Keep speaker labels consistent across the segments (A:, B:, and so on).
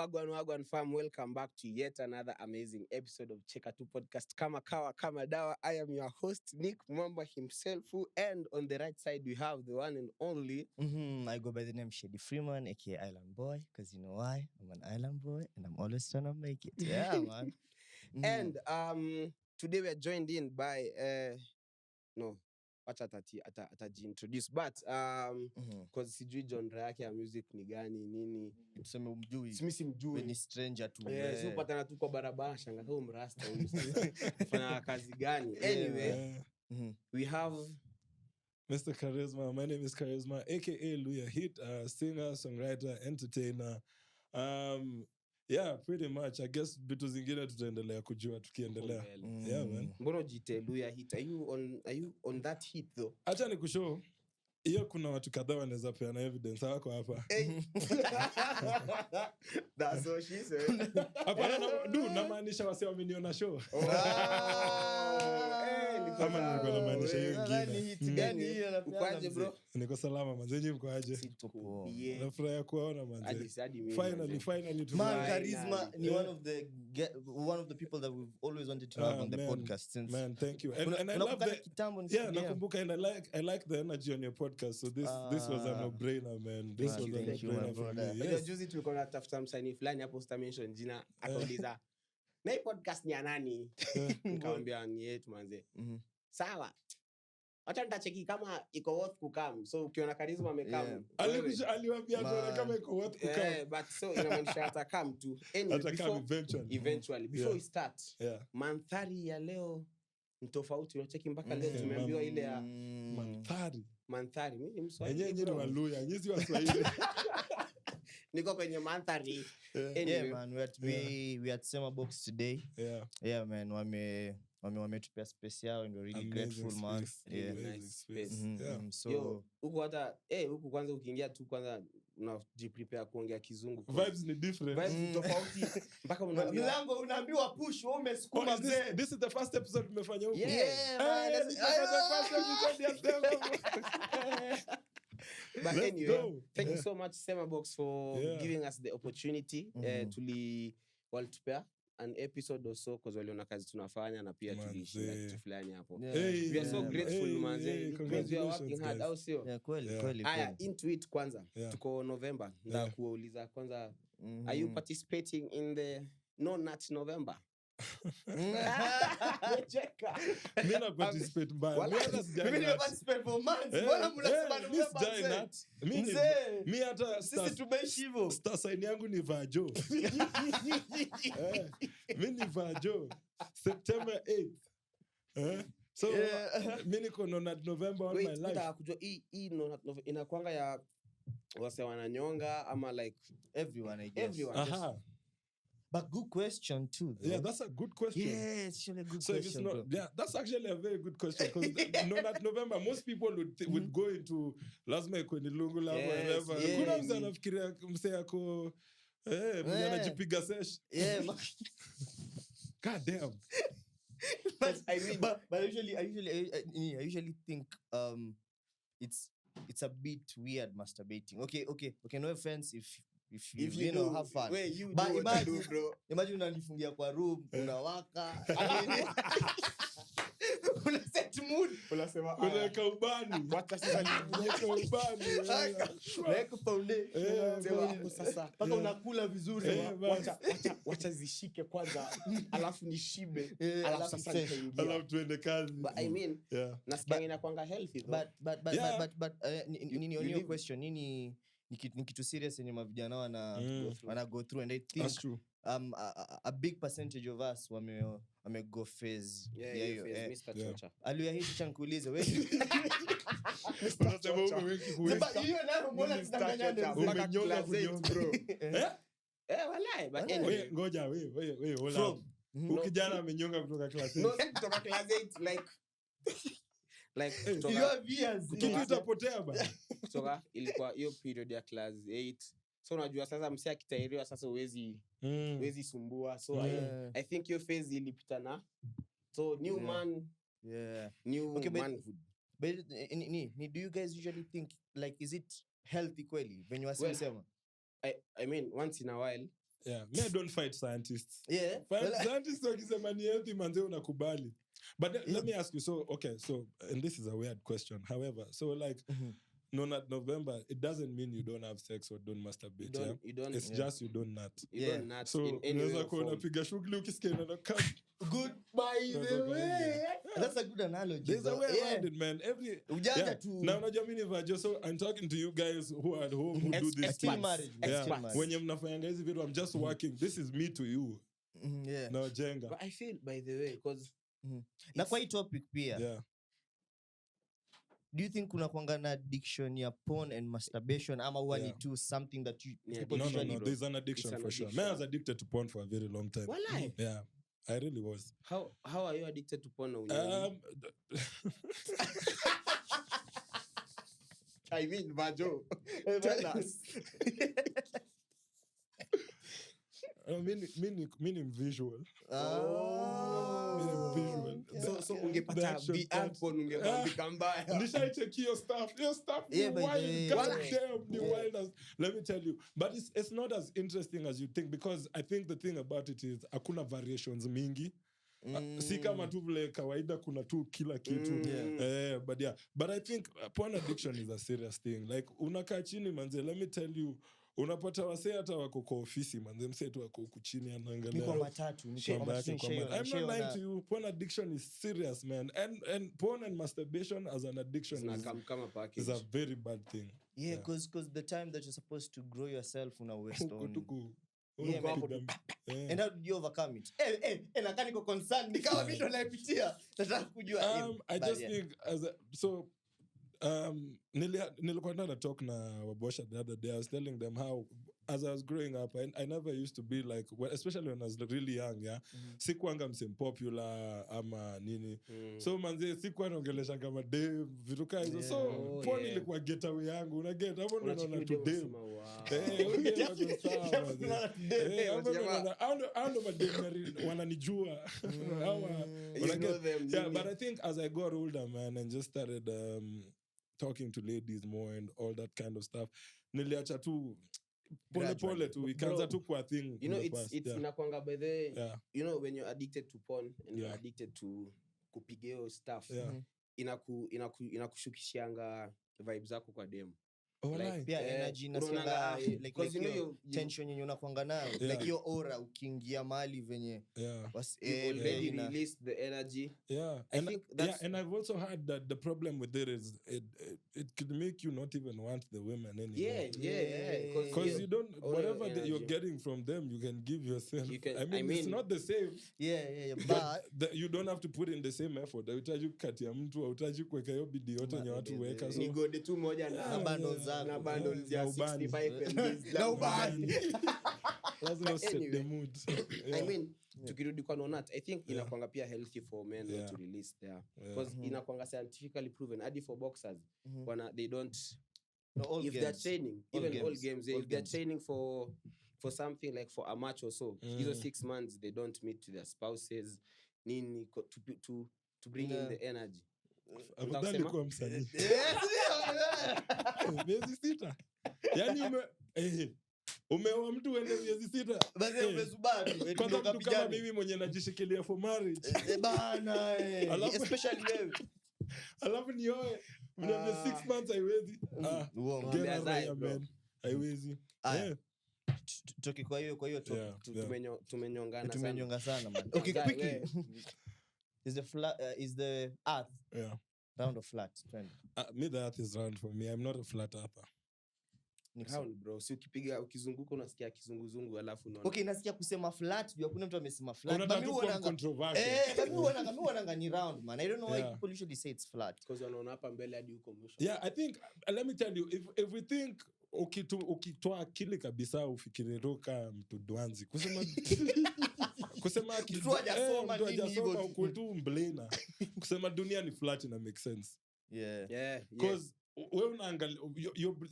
A: Wagwan fam, welcome back to yet another amazing episode of Check FT Podcast. Kama kawa, kama dawa. I am your host, Nick Mwamba himself. And on the right side, we have the one and only...
B: I go by the name Shady Freeman, aka Island Boy, because you know why? I'm an island boy and I'm always trying to make it. Yeah, man.
A: And today we are joined in by... no, wacha atajiintroduce, but because sijui genre yake ya music ni gani nini,
B: tuseme umjui,
A: mimi simjui,
B: ni stranger tu.
A: So patana tu kwa barabara shanga kama mrasta huyu fanya kazi gani. Anyway, we have
C: Mr. Charisma. My name is Charisma, aka Luhya, hit singer, songwriter, entertainer. Yeah, pretty much. I guess vitu zingine tutaendelea kujua tukiendelea. Yeah, man.
A: Mbona jite Luhya hit? Are you on that hit though?
C: Acha nikushow. Hiyo kuna watu kadhaa wanaweza peana evidence hako hapa.
A: That's what she said.
C: Hapana namaanisha wase wameniona show. Kama nilikuwa namaanisha hiyo ingine.
B: Hit gani hiyo?
A: Ukoaje bro?
C: Niko salama manzenyi, mkoaje? Nafurahi kuona manze. Finally
B: man, Charisma ni one of the people that we've always wanted to have on the podcast since.
C: Man, thank you. And I love that. Yeah, nakumbuka, and I like the energy on your podcast. So this was a no-brainer, man. This was a no-brainer for me.
A: Yes. Juzi tulikuwa natafuta msanii fulani hapo star mention jina akauliza na hii podcast ni ya nani? Nikamwambia ni yetu manze. Sawa. Acha nitacheki kama iko worth kukam. So ukiona Charisma amekam.
C: Aliwaambia tuone kama iko worth kukam.
A: But so inamaanisha atakam tu.
C: Atakam
A: eventually. Before we start. Mandhari ya leo ni tofauti. Unacheki mpaka leo tumeambiwa ile ya mandhari. Mimi ni Mswahili.
C: Yenyewe ni Waluhya, nyinyi Waswahili.
A: Niko kwenye mandhari.
B: Yeah, man, we at Sema Box today. Yeah, man, wametupea space yao and we're really grateful, man.
A: Nice space.
B: So
A: huko hata huko kwanza ukiingia tu kwanza unajiprepare kuongea kizungu.
C: Vibes ni different.
A: Vibes ni tofauti mpaka
B: mlango unaambiwa push, wewe umesukuma mzee.
C: This is the first episode tumefanya huko.
A: Yeah, man. This is the first episode. But anyway, thank you so much Sema Box for giving us the opportunity waltupea an episode or so because waliona kazi tunafanya na pia tulishinda kitu fulani hapo. We are so grateful manze. We are working hard au sio?
B: Yeah, kweli.
A: Aya, into it kwanza. Tuko November. Na kuuliza kwanza, are you participating in the No Nut November? Cheka.
C: Mimi na participate mbaya.
B: Mimi na participate for months. Mbona mnasema November?
C: Mimi hata
B: sisi tumeishi hivyo.
C: Star sign yangu ni Vajo. Mimi ni Vajo. September 8th. So mimi niko No Nut November all my life.
A: Nataka kujua hii No Nut November inakuanga ya wase wananyonga ama like
B: everyone, I guess.
A: Everyone.
B: But good question too, though.
C: Yeah, that's a good question.
B: Yeah, it's actually a good
C: question.
B: If it's
C: not, that's actually a very good question because No Nut November, most people would go into lazima iko ni lungu la whatever. Kuna mzee anafikiria mzee yako mwenye anajipiga sesh.
B: Yeah.
C: God damn.
B: But I mean, but I usually think it's a bit weird masturbating. Okay, no offense if you know, have fun.
A: But
B: imagine unanifungia kwa room, unawaka. Una set mood.
A: Unasema
C: unaweka ubani.
A: Wacha sasa
C: unaweka ubani.
B: Unaweka foundation.
A: Sema sasa
B: paka unakula vizuri.
A: Wacha zishike kwanza, alafu nishibe, alafu sasa nitaingia.
C: Alafu tuende kazi.
A: But I mean, nasikia inakuanga healthy though.
B: But nini on your question, nini ni kitu serious yenye mavijana wana go through, and I think
C: that's true.
B: A big percentage of us wame go phase
A: Mr. Chocha.
B: Luhya hii chankuulize wewe.
C: Unasema wewe wengi huwezi.
B: Hiyo nayo mbona tunanganyana
C: umenyonga bro.
A: Walai, but anyway.
C: Ngoja wewe hola. Ukijana amenyonga kutoka class 8.
A: No, kutoka class 8 like
B: you have years.
C: Kitu itapotea bana.
A: Kutoka ilikuwa hiyo period ya class 8. So unajua sasa msee akitairiwa sasa uwezi sumbua. So I think your phase ilipita na. So new man. New manhood.
B: But do you guys usually think like is it healthy kweli when you are saying?
A: I mean once in a while
C: Yeah, me I don't fight scientists.
B: Yeah.
C: Scientists wakisema ni healthy manze unakubali. But let me ask you, so okay, so and this is a weird question. However, so like not November, it doesn't mean you don't have sex or don't masturbate.
A: You don't,
C: it's just you don't nut.
A: You don't nut
C: so
A: in any way. So
C: unapiga shughuli ukisikia na come.
B: Good by the way. That's a good analogy.
C: There's a way around it, man. Now unajua mimi vajo, so I'm talking to you guys who are at home who do this
B: still marriage.
C: When you mnafanya hizi vitu, I'm just working. This is me to you. No jenga.
A: But I feel, by the way, because
B: na kwa hii topic pia.
C: Yeah.
B: Do you think kuna kuanga na addiction ya porn and masturbation ama huwa ni too something that you people
C: No, there's an addiction for sure. Man, I was addicted to porn for a very long time.
A: Why?
C: Yeah, I really was.
A: How are you addicted to porn? I mean, Vajo, tell us.
C: Meaning visual.
B: Visual.
A: So ungepata VR porn ungebambika mbaya.
C: Nishaicheck your stuff. Your stuff wild. Let me tell you. But it's not as interesting as you think, because I think the thing about it is hakuna variations mingi. Si kama tu vile kawaida kuna tu kila kitu. But I think porn addiction is a serious thing. Like unakaa chini manze, let me tell you, unapata wasee hata wako kwa ofisi manze, msee tu wako huku chini anaangalia.
B: Niko matatu.
C: I'm not lying to you. Porn addiction is serious, man. And porn and masturbation as an addiction is a very bad thing.
B: Yeah, because the time that you're supposed to grow yourself una waste on. And how did you overcome it? Na niko concerned nikawa vitu naipitia. Nataka kujua.
C: I just think nilikuwa na talk na Wabosha the other day. I was telling them how, as I was growing up, I never used to be like, especially when I was really young, sikuanga msem popular ama nini. So manze sikuwa naongelesha kama dem vitu kama hizo. So porn ilikuwa getaway yangu, una get hapo ndo naona to dem. Ando madem wananijua. Yeah, but I think as I got older, man, and just started talking to ladies more and all that kind of stuff, niliacha tu pole tu ikaanza tu kwa thing.
A: You know, it's inakwanga by the you know, when you're addicted to porn and you're addicted to kupigeo stuff, inakushukishianga vibes zako kwa dem.
B: Like pia energy nasianga like you know tension yenye unakuanga nayo, like your aura ukiingia mahali venye
A: already release the energy.
C: And I've also heard that the problem with it is it could make you not even want the women anymore. Because you don't, whatever that you're getting from them, you can give yourself. I mean, it's not the same. But you don't have to put in the same effort. Utaji kukatia mtu, utaji kuweka hiyo bidii yote nye watu weka.
A: Ni gode tu moja na bundles na bundles ya 65 na ubani.
C: Lazima set the mood.
A: I mean, tukirudi kwa nonat, I think inakwanga pia healthy for men to release there, because inakwanga scientifically proven hadi for boxers they don't if they're training, even all games, if they're training for something like for a match or so, hizo 6 months they don't meet their spouses nini to bring in the energy.
C: Afadhali kwa msanii. Miezi 6. Yaani umeoa mtu uende miezi 6.
B: Basi umesubiri.
C: Kwanza mtu kama mimi mwenye najishikilia for marriage.
B: Bana especially wewe.
C: Alafu nioe mniambia 6 months haiwezi. Man. Haiwezi.
B: Toki kwa hiyo
A: tumenyongana
B: sana man. Okay, quickly. Is the earth round or flat?
C: Me, the earth is round for me. I'm not a flat earther.
A: Round, bro. Si ukizunguka unasikia kizunguzungu alafu unaona.
B: Okay, nasikia kusema flat, juu hakuna mtu amesema flat.
C: But mimi
B: huona ni round, man. I don't know why people usually say it's flat.
A: Because wanaona hapa mbele hadi huko mwisho.
C: Yeah, I think, let me tell you, if we think ukitoa akili kabisa ufikiri roka mtu dwanzi. Kusema
B: kitu hajasoma nini hivyo
C: tu mblena. Kusema dunia ni flat ina make sense. Because wewe unaangalia,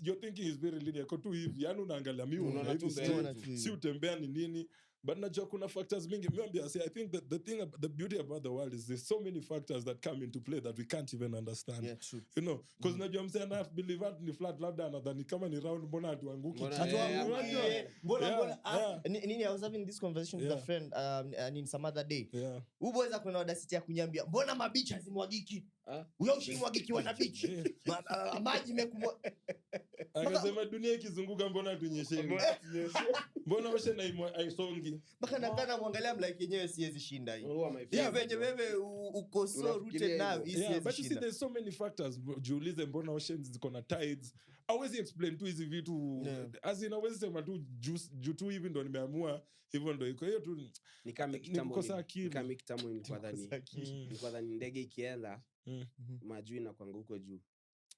C: your thinking is very linear. Kwa tu hivi, yani unaangalia mimi unaona hivi si utembea ni nini. But najua kuna factors mingi. I think that the beauty about the world is there's so many factors that come into play that we can't even understand.
B: Yeah, true.
C: You know, because najua msee ana believe at ni flat labda anadhani kama ni round mbona hatuanguki.
B: Nini, I was having this conversation with a friend in some other day.
C: Yeah.
B: Uboza kuna audacity ya kunyambia mbona mabichi hazimwagiki? Uyo ushimwagiki wana bichi. Maji mekumwa.
C: Akasema dunia ikizunguka mbona tunyesheni? Mbona ocean haisongi?
B: Mpaka nakana muangalia like yenyewe siwezi shinda hii. Hiyo venye wewe uko so rooted now is
C: yeah, but you see there's so many factors. Jiulize mbona oceans ziko na tides. Hawezi explain tu hizi vitu as in hawezi sema tu juu tu hivi ndo nimeamua hivyo ndo iko. Hiyo tu
A: ni kama kitambo nilikuwa dhani ndege ikienda majui na kwanga huko juu.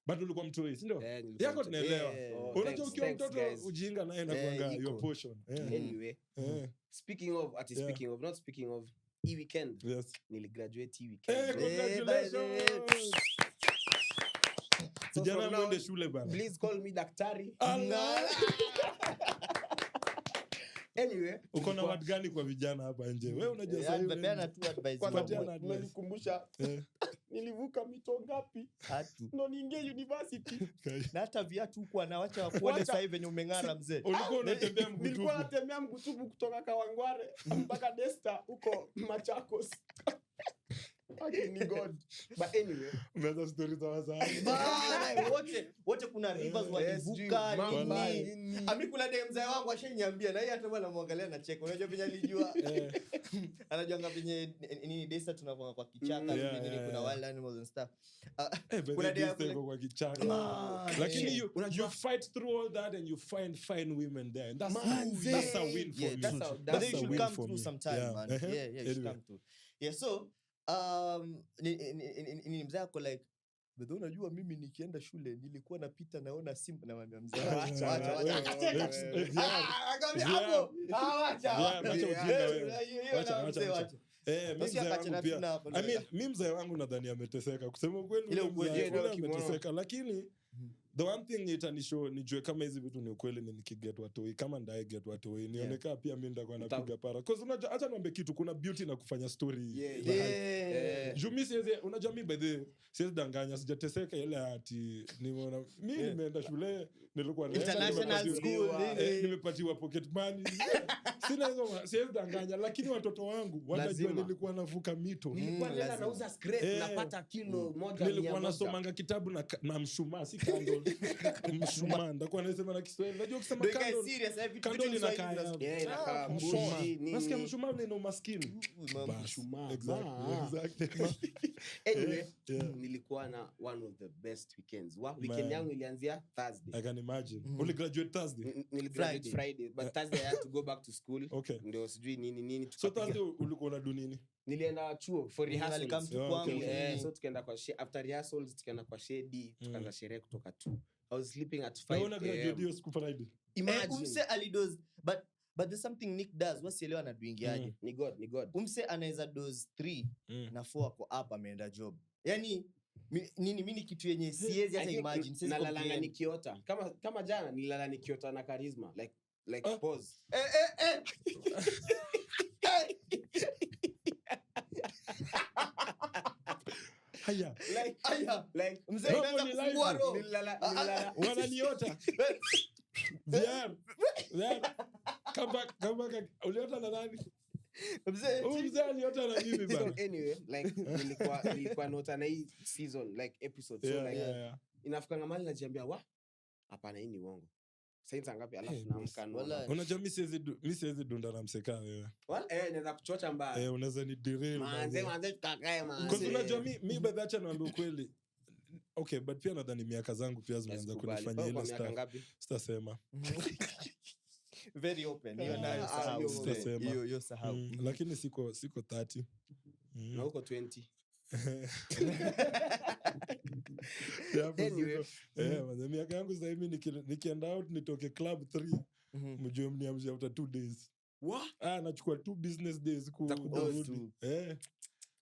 C: But ulikuwa mtoi, si ndio? Yako tunaelewa. Unajua ukiwa mtoto ujinga naenda kuanga your portion.
A: Anyway, speaking of, hii weekend niligraduate hii weekend.
C: Congratulations. Kijana mwende shule bana.
A: Please call me daktari.
C: Anyway, uko na word gani kwa vijana hapa nje? Wewe unajua sasa hivi
B: peana tu advice.
A: Kwa nikumbusha nilivuka mito ngapi? Ndo niingie university.
B: Na hata viatu huko anawacha kuone sasa hivi venye umeng'ara mzee.
C: Ulikuwa unatembea mgutubu.
A: Nilikuwa natembea mgutubu kutoka Kawangware mpaka Desta huko Machakos. Ni God. But anyway,
C: umeanza stories za wazee.
B: Bana wote kuna rivers walivuka nini. Ami kuna dem mzee wangu ashaniambia na yeye hata bwana muangalia na check. Unajua venye alijua. Anajua ngapi nini Desta tunakuwa kwa kichaka nini kuna wild animals and stuff.
C: Kuna Desta kwa kichaka. Lakini you fight through all that and you find fine women there. And that's a win for me.
B: But they should come through sometime, man. Yeah, should come through. Yeah, so ni mzee ako like Bedo unajua mimi nikienda shule nilikuwa napita naona simba na mwambia mzee acha
C: mimi mzee wangu nadhani ameteseka kusema kweli ameteseka lakini the one thing itanishow nijue kama hizi vitu ni ukweli ni nikiget watoi kama ndae get watoi nionekana pia mimi ndakuwa napiga para because unajua acha niambie kitu kuna beauty na kufanya story Jumi siwezi unajua mimi by the siwezi danganya sijateseka ile ati nimeona mimi nimeenda shule nilikuwa
B: international school
C: nimepatiwa pocket money sina hizo siwezi danganya lakini watoto wangu wanajua nilikuwa navuka mito
A: nilikuwa nenda nauza scrap napata kilo moja
C: nilikuwa nasomanga kitabu na mshumaa si kando mshumaa ndakuwa nasema na Kiswahili najua kusema kando linakaa nasikia mshumaa ni umaskini
A: mshumaa
C: exactly
A: anyway nilikuwa na one of the best weekends weekend yangu ilianzia Thursday
C: I can imagine only graduate Thursday
A: niligraduate Friday but Thursday I had to go back to school ndio sijui nini
C: so Thursday ulikuwa unadu nini
A: nilienda chuo for rehearsals so tukaenda kwa after rehearsals tukaenda kwa shedi tukaanza sherehe kutoka 2 I was sleeping at 5
C: una graduate hiyo siku Friday
B: imagine umse alidoze but there's something Nick does wasielewa anaduingiaje
A: ni God
B: umse anaweza dose 3 na 4 ako up ameenda job yani mimi kitu yenye siwezi hata imagine sisi
A: nalala nikiota kama jana nilala nikiota na Charisma like pause
C: haya
A: like
B: mzee anaanza kufungua roho
C: wananiota VR kama uliota na nani mzee aliota na mimi bana
A: anyway like nilikuwa nota na hii season like episode so like inafika ngamali najiambia hapana hii ni uongo sasa ngapi alafu naamka
C: unajua mimi siwezi dunda na mseka wewe
A: naweza kuchocha mbaya
C: unaweza ni derail
A: manze tukakae
C: because unajua mimi badhacha naambia ukweli okay but pia nadhani miaka zangu pia zimeanza kunifanyia ile stuff sitasema
B: very open hiyo nayo sahau hiyo sahau
C: lakini siko 30
A: na uko 20
C: anyway miaka yangu sasa hivi nikienda out nitoke club 3 mjue mniamsha after 2 days nachukua 2 business days kurudi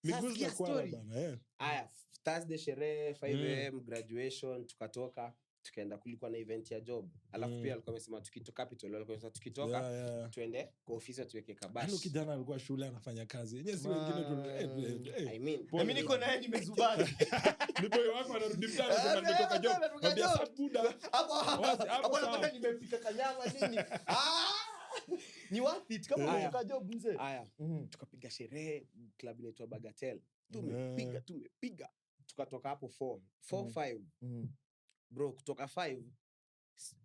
C: miguu zinakuwa bana
A: haya Thursday sherehe 5 am graduation tukatoka tukaenda kulikuwa na event ya job. Alafu pia alikuwa amesema tukitoka capital, alikuwa amesema tukitoka tuende kwa ofisi tuweke kabash.
C: Ano kijana alikuwa shule anafanya kazi. Yenyewe si wengine tu
A: I mean,
B: mimi niko naye nimezubaki.
C: Ni boy wako anarudi mtaani kama nimetoka job. Ambia sabuda.
B: Hapo nataka nimepika kanyama nini? Ni worth it kama unatoka job mzee.
A: Haya, tukapiga sherehe, club inaitwa Bagatelle. Tumepiga. Tukatoka hapo 4-5. Bro, kutoka 5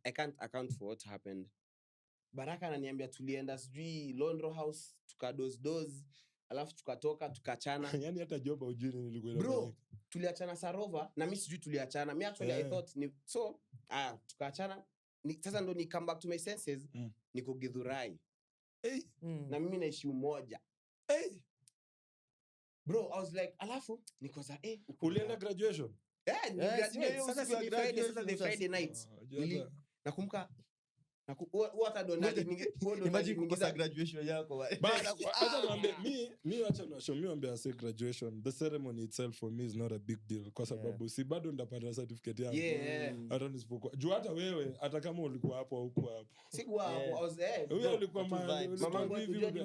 A: I can't account for what happened. Baraka ananiambia tulienda sijui Londro House, tukadoze, alafu tukatoka tukachana.
C: Yaani hata job hujui nilikuwa
A: bro, tuliachana Sarova na mimi sijui tuliachana. Mimi actually I thought ni so tukaachana. Sasa ndo ni come back to my senses. Niko Githurai. Na mimi naishi Umoja. Bro, I was like, alafu niko za
C: ulienda graduation?
A: Sasa si Friday night. Nakumbuka what
B: imagine kukosa graduation yako.
C: Acha niambie mimi acha na show me ambia say graduation, the ceremony itself for me is not a big deal kwa sababu si bado ndapata certificate yangu. Hata nisipokuwa juu hata wewe hata kama ulikuwa hapo au huko hapo
A: sikuwa hapo. I was
C: wewe ulikuwa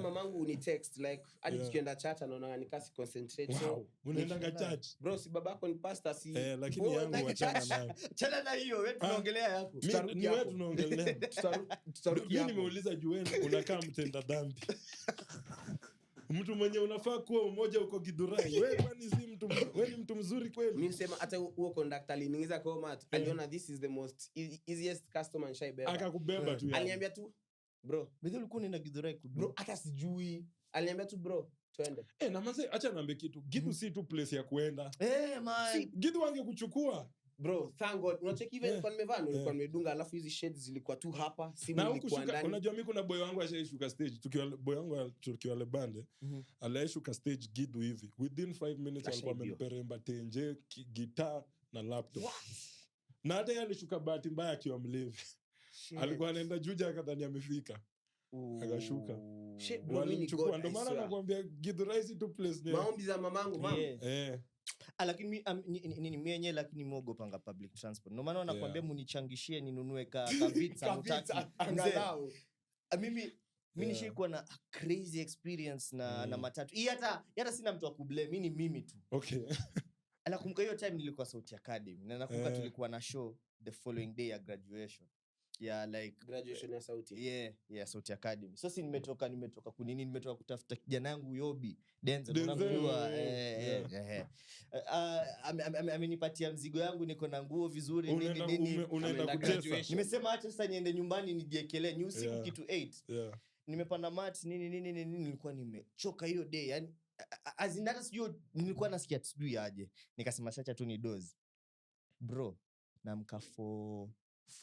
A: mamangu uni text like hadi tukienda church anaona nikasi concentrate. So
C: unaenda church
A: bro, si babako ni pastor si
C: lakini yangu achana nayo.
B: Chana na hiyo wewe tunaongelea yako.
C: Ni wewe tunaongelea. Mimi nimeuliza jueni unakaa mtenda dhambi. Mtu mwenye unafaa kuwa Umoja uko Githurai. Wewe kwani si mtu, wewe ni mtu mzuri kweli?
A: Mimi nisema hata huo conductor aliniingiza kwa mat. Aliona this is the most easiest customer and shy beba.
C: Akakubeba tu.
A: Aliniambia tu bro,
B: bidhi ulikuwa unaenda Githurai
A: bro, hata sijui. Aliniambia tu bro, twende.
C: Na manze acha niambie kitu. Githu si tu place ya kuenda.
B: Man.
C: Githu wangekuchukua.
A: Bro, thank God. Unacheki even kwa nimevaa nilikuwa nimedunga alafu hizi shades zilikuwa tu hapa, simu ilikuwa ndani.
C: Unajua mimi kuna boy wangu ashaishuka stage tukiwa lebande. Alishuka stage Githu hivi. Within 5 minutes alikuwa amemperemba tenje, guitar na laptop. Na hata yeye alishuka bahati mbaya akiwa mlevi. Alikuwa anaenda Juja akadhani amefika. Akashuka.
A: Shit bro, mimi
C: niko ndo maana nakwambia Githurai si tu place ni.
A: Maombi za mamangu mama.
B: Lakini mimi yenyewe lakini muogopanga public transport. Ndio maana wanakuambia munichangishie ninunue ka vitsa mtaki.
A: Angalau.
B: Mimi nishikuwa na crazy experience na matatu. Hii hata sina mtu wa kublame, mimi tu.
C: Okay.
B: Nakumbuka hiyo time nilikuwa Sauti Academy. Na nakumbuka tulikuwa na show the following day ya graduation. Like
A: graduation ya Sauti.
B: Yeah, Sauti Academy. Sasa nimetoka kunini, nimetoka kutafuta kijana yangu Yobi Denzel unamjua. Amenipatia mzigo yangu, niko na nguo vizuri nini.
C: Unaenda graduation.
B: Nimesema acha sasa niende nyumbani nijiekelee ni usiku kitu 8. Nimepanda mat nini nilikuwa nimechoka hiyo day. Yani azinata sijui nilikuwa nasikia sijui aje. Nikasema sacha tu ni doze. Bro, naamka for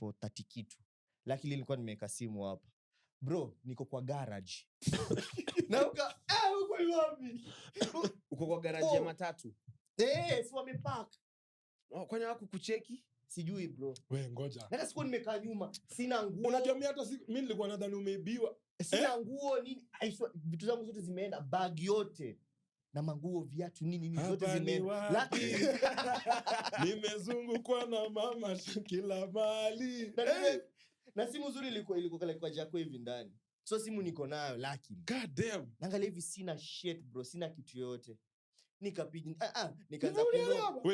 B: 30 kitu. Lakini nilikuwa nimeweka simu hapa. Bro, niko kwa garage. Nauka, uko wapi?
A: Uko kwa garage ya matatu.
B: Si wamepark.
A: Kwani wako kucheki?
B: Sijui bro.
C: Wewe ngoja.
B: Hata sikuwa nimekaa nyuma. Sina nguo.
C: Unajua mimi hata mimi nilikuwa nadhani umeibiwa.
B: Sina nguo nini? Vitu zangu zote zimeenda, bag yote. Na manguo, viatu nini zote zimeenda. Lakini
C: nimezungukwa na mama kila mahali.
B: Na simu nzuri ilikuwa kwa jako hivi ndani. So simu niko nayo lakini.
C: God damn.
B: Naangalia hivi sina shit bro, sina kitu yote. Nikapiga nikaanza kuondoka.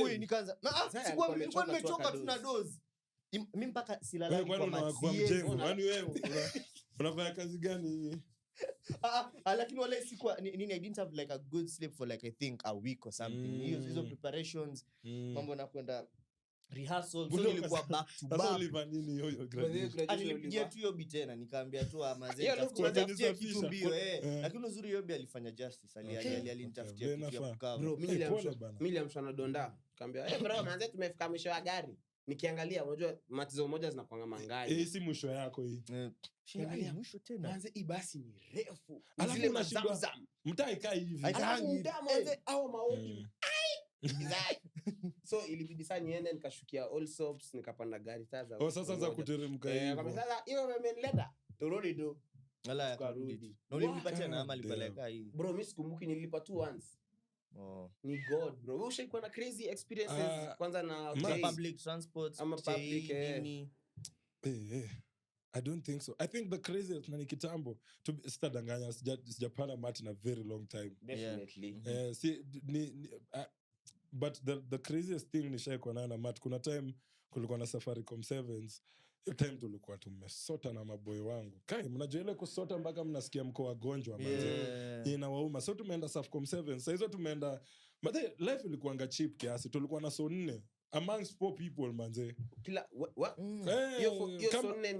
C: Wait,
B: nikaanza. Sikuwa nimechoka tu na doze. Mimi mpaka silala
C: kwa maji. Kwani wewe unafanya kazi gani?
B: Lakini wale sikuwa nini, I didn't have like a good sleep for like I think a week or something. Hizo preparations, mambo na kwenda rehearsal, so ilikuwa back to back.
C: Sasa uliva nini hiyo graduation?
B: Nilipigia tu Yobi tena nikaambia tu mazee tafutia kitu mbio lakini uzuri Yobi alifanya justice, alinitafutia kitu ya kukaa.
A: Bro, mimi niliamshwa na donda. Nikamwambia bro manze tumefika mwisho wa gari. Nikiangalia unajua matizo moja zinakuanga mangari.
C: Si mwisho yako hii.
B: Angalia mwisho tena.
A: Manze hii basi ni refu.
C: Zile mazamzam. Mtaikaa hivi.
A: Au maombi. So ilibidi sana niende nikashukia all soaps nikapanda gari taza.
C: Sasa za kuteremka hivi.
A: Kama sasa hiyo mmenileta. Turudi tu.
B: Tukarudi. Na ulinipatia na ama alipeleka hii.
A: Bro, mimi sikumbuki nilipa tu once. Ni god bro. Wewe ushaikuwa na crazy experiences kwanza na
B: public transport
A: ama public
C: I don't think so. I think the craziest nani kitambo to sitadanganya sijapanda mat in a very long time.
A: Definitely.
C: But the craziest thing nishaikuwa nayo na mat, kuna time kulikuwa na Safaricom 7s. Hiyo time tulikuwa tumesota na maboy wangu. Kai mnajua ile kusota mpaka mnasikia mko wagonjwa manze. Inawauma. So tumeenda Safaricom 7. Sasa hizo tumeenda, but life ilikuwa cheap kiasi. Tulikuwa na so 4 amongst 4 people manze.
A: Kila what?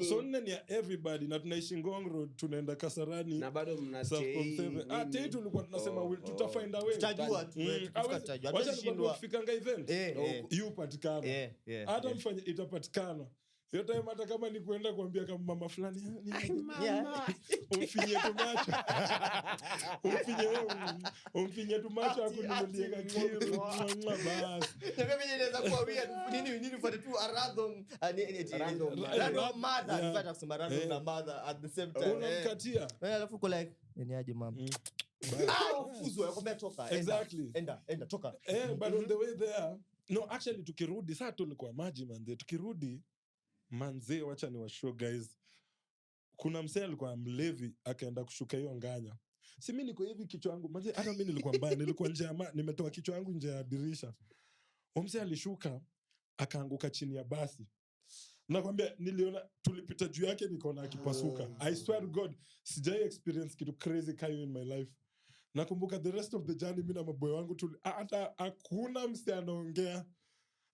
C: So nne ni ya everybody na tunaishi Ngong Road, tunaenda Kasarani.
A: Na bado mna
C: stay. Tulikuwa tunasema tutafind a way.
B: Tutajua tutajua.
C: Wacha tufikanga event. You patikana. Hata mfanye itapatikana. Hiyo time hata kama ni kuenda kuambia kama mama fulani umfinye tumacho. Umfinye tumacho akununulie kitu basi.
B: Ndio mimi naweza kuambia nini for the two random mother nipata kusema random na mother at the same time.
C: Unamkatia.
B: Alafu uko like ni aje mama. Ufuzwa yakwambia toka.
C: Exactly.
B: Enda toka.
C: But on the way there, no actually tukirudi sasa tulikuwa maji manze, tukirudi manze, wacha ni washow guys. Kuna msee alikuwa mlevi akaenda kushuka hiyo nganya. Si mimi niko hivi kichwa yangu manze, hata mimi nilikuwa mbaya, nilikuwa nje nimetoa kichwa yangu nje ya dirisha. Msee alishuka akaanguka chini ya basi. Nakwambia niliona tulipita juu yake nikaona akipasuka. I swear to God, sijai experience kitu crazy kayo in my life. Nakumbuka the rest of the journey mimi na maboy wangu hata hakuna msee anaongea.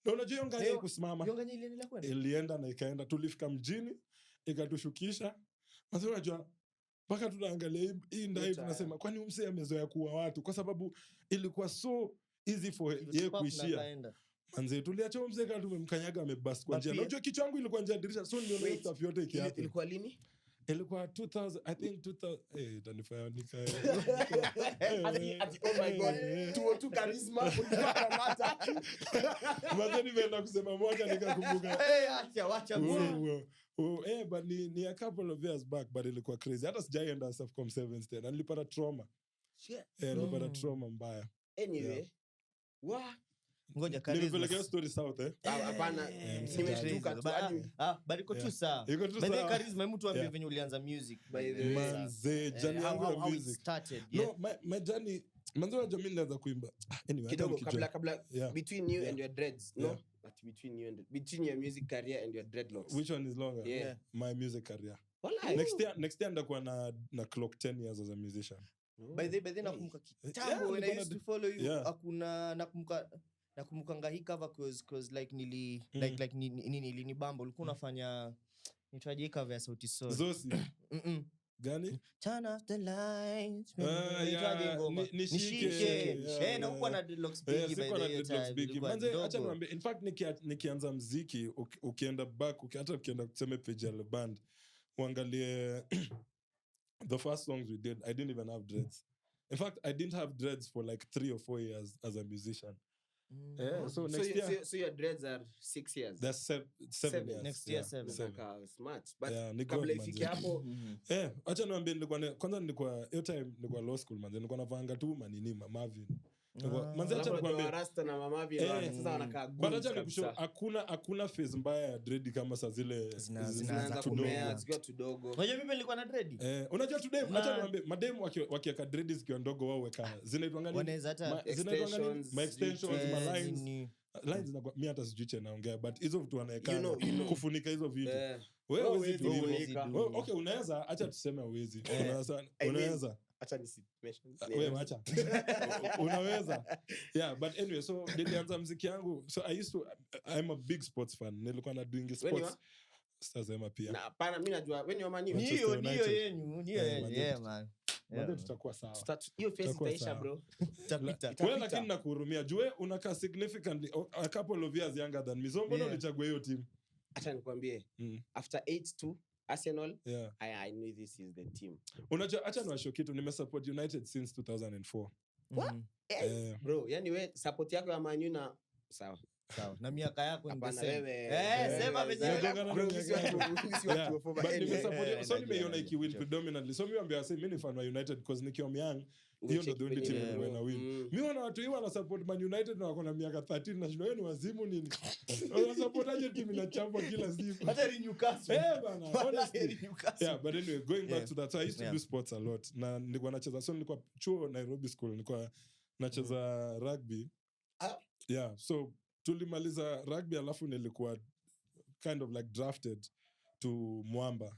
C: Na unajua nganya kusimama.
B: Nganya iliendelea kwenda.
C: Ilienda na ikaenda, tulifika mjini, ikatushukisha. Sasa unajua mpaka tunaangalia hii ndai tunasema kwani msee amezoea kuua watu, kwa sababu ilikuwa so easy for yeye kuishia. Manze tuliacha mzee kama tumemkanyaga amebust kwa njia. Unajua kichwa changu ilikuwa nje ya dirisha, so ndio ile stuff yote ikiapo.
A: Ilikuwa lini?
C: Ilikuwa 2000, I think 2000. Tanifanya nika.
A: Oh my god. Tu Charisma ulipata mata.
C: Manze nimeenda kusema moja nikakumbuka.
B: Acha.
C: But ni a couple of years back, but ilikuwa crazy. Hata sijaenda Safaricom 7 stand. Na nilipata trauma. Nilipata trauma mbaya.
A: Anyway.
B: Ngoja Charisma.
C: Nimepeleka story south
A: Hapana. Nimeshtuka tu hadi.
B: Bali iko tu sawa. By the Charisma, hebu tuambie venye ulianza music.
C: By the way. Manze, journey yangu ya music. No, my journey, manze wa jamii nilianza kuimba. Anyway,
A: kidogo kabla between you and your dreads. No, but between your music career and your dreadlocks.
C: Which one is longer? My music career. Next year ndakuwa na clock 10 years as a musician.
B: By the way, nakumbuka kitambo when I used to follow you, hakuna nakumbuka hii cover cause like nili bambo ulikuwa unafanya nitwaje cover ya Sauti Sol.
C: Zosi. Gani?
B: Turn off the lights.
C: Nishike.
B: Na uko na dreadlocks big by the time.
C: Manze acha niambie, in fact nikianza muziki ukienda back hata ukienda kuseme page ya band uangalie the first songs we did, I didn't even have dreads. In fact, I didn't have dreads for like 3 or 4 years as a musician. So next year.
A: So your dreads are 6 years.
C: That's 7 years.
B: Next year 7.
A: Smart. But kabla ifike hapo.
C: Acha niambie nilikuwa hiyo time nilikuwa law school manze, nilikuwa navanga tu manini Marvin. Manze acha nikwambie
A: Rasta na Marvin sasa wanakaa good.
C: But acha nikushow hakuna phase mbaya ya dread kama saa zile
A: zinaanza kumea zikiwa tudogo.
B: Unajua mimi nilikuwa na dread.
C: Unajua today acha niambie madem wakiweka dread zikiwa ndogo wao weka zinaitwa ngani? Zinaitwa ngani? My extensions, my lines zinakuwa mimi hata sijui naongea, but hizo vitu wanaweka kufunika hizo vitu. Wewe okay, unaweza acha tuseme uwezi. Unaweza
A: acha nisimeshon.
C: Wewe acha. Unaweza. But anyway, so nilianza muziki yangu. So I'm a big sports fan. Nilikuwa na doing sports. Sasa pia.
A: Na hapana mimi najua wewe ni wa Man U.
B: Ndio yenu. Man.
C: Ndio tutakuwa sawa.
A: Hiyo face itaisha bro.
C: Itapita. Wewe lakini nakuhurumia. Jue unakaa significantly a couple of years younger than me. So mbona ulichagua hiyo team?
A: Acha nikwambie. After 8-2 Arsenal, I knew this is the team.
C: Unajua acha niwashow kitu, nimesupport United since 2004.
A: What? Bro, yani we support yako ya Man U na sawa.
B: Sawa. Na miaka yako ni
A: Hapana,
B: same.
A: wewe.
B: Sema venye
C: So nimeiona ikiwin predominantly. So mimi ambia say mimi ni fan wa United because nikiwa young hiyo ndio the only team ilikuwa na win. Mimi wana watu wana support Man United na wako na miaka 13 na shida ni wazimu nini? Wana support aje timu inachapwa kila siku.
B: Hata ni Newcastle.
C: Bana, honestly. Yeah, but anyway, going back to that, so I used to do sports a lot. Na nilikuwa nacheza, so nilikuwa chuo Nairobi School, nilikuwa nacheza rugby. Yeah, so tulimaliza rugby alafu nilikuwa kind of like drafted to Mwamba.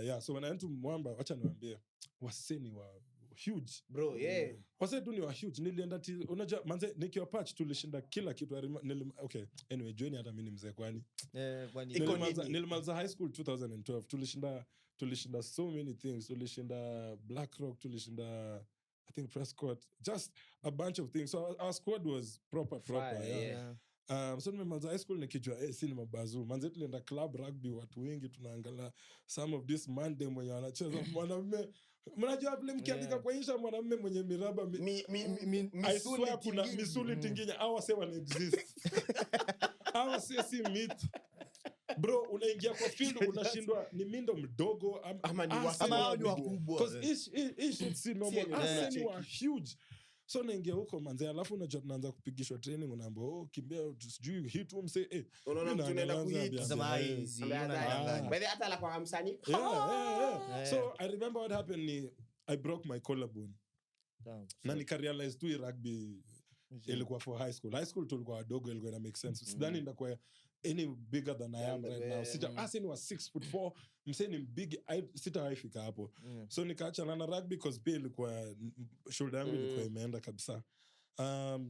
C: Yeah, so when I went to Mwamba, wacha niwaambie, waseni wa huge.
A: Bro, yeah.
C: Wase tu ni wa huge. Nilienda unajua manze nikiwa patch tulishinda kila kitu. Okay, anyway, join hata mimi ni mzee kwani. Nilimaliza high school 2012. Tulishinda so many things. Tulishinda Blackrock, tulishinda I think Prescott, just a bunch of things. So our squad was proper. Yeah. So nimemaliza high school nikijua si ni mabazu. Manze tulienda club rugby, watu wengi tunaangalia some of this Monday mwenye anacheza mwanamume. Mnajua vile mkiandika kwa insha mwanamume mwenye miraba I swear kuna misuli tinginya hawa say wana exist. Hawa say si myth. Bro, unaingia kwa field unashindwa ni mindo mdogo
B: ama ni wakubwa.
C: Because ish si normal. Aseni wa huge. So naingia huko manze alafu unajua tunaanza kupigishwa training unaambiwa kimbia sijui hit mse
A: unaona mtu anaenda kuhit
B: sema hizi
A: by the hata la kwa msanii.
C: So I remember what happened I broke my collarbone. Na nikarealize tu rugby ilikuwa for high school tulikuwa wadogo ilikuwa ina make sense. Sidhani ndakuwa any bigger than I am right now. Aseni was 6'4", mseni big, sitawaifika hapo. So nikaacha na rugby because pia ilikuwa shoulder yangu ilikuwa imeenda kabisa.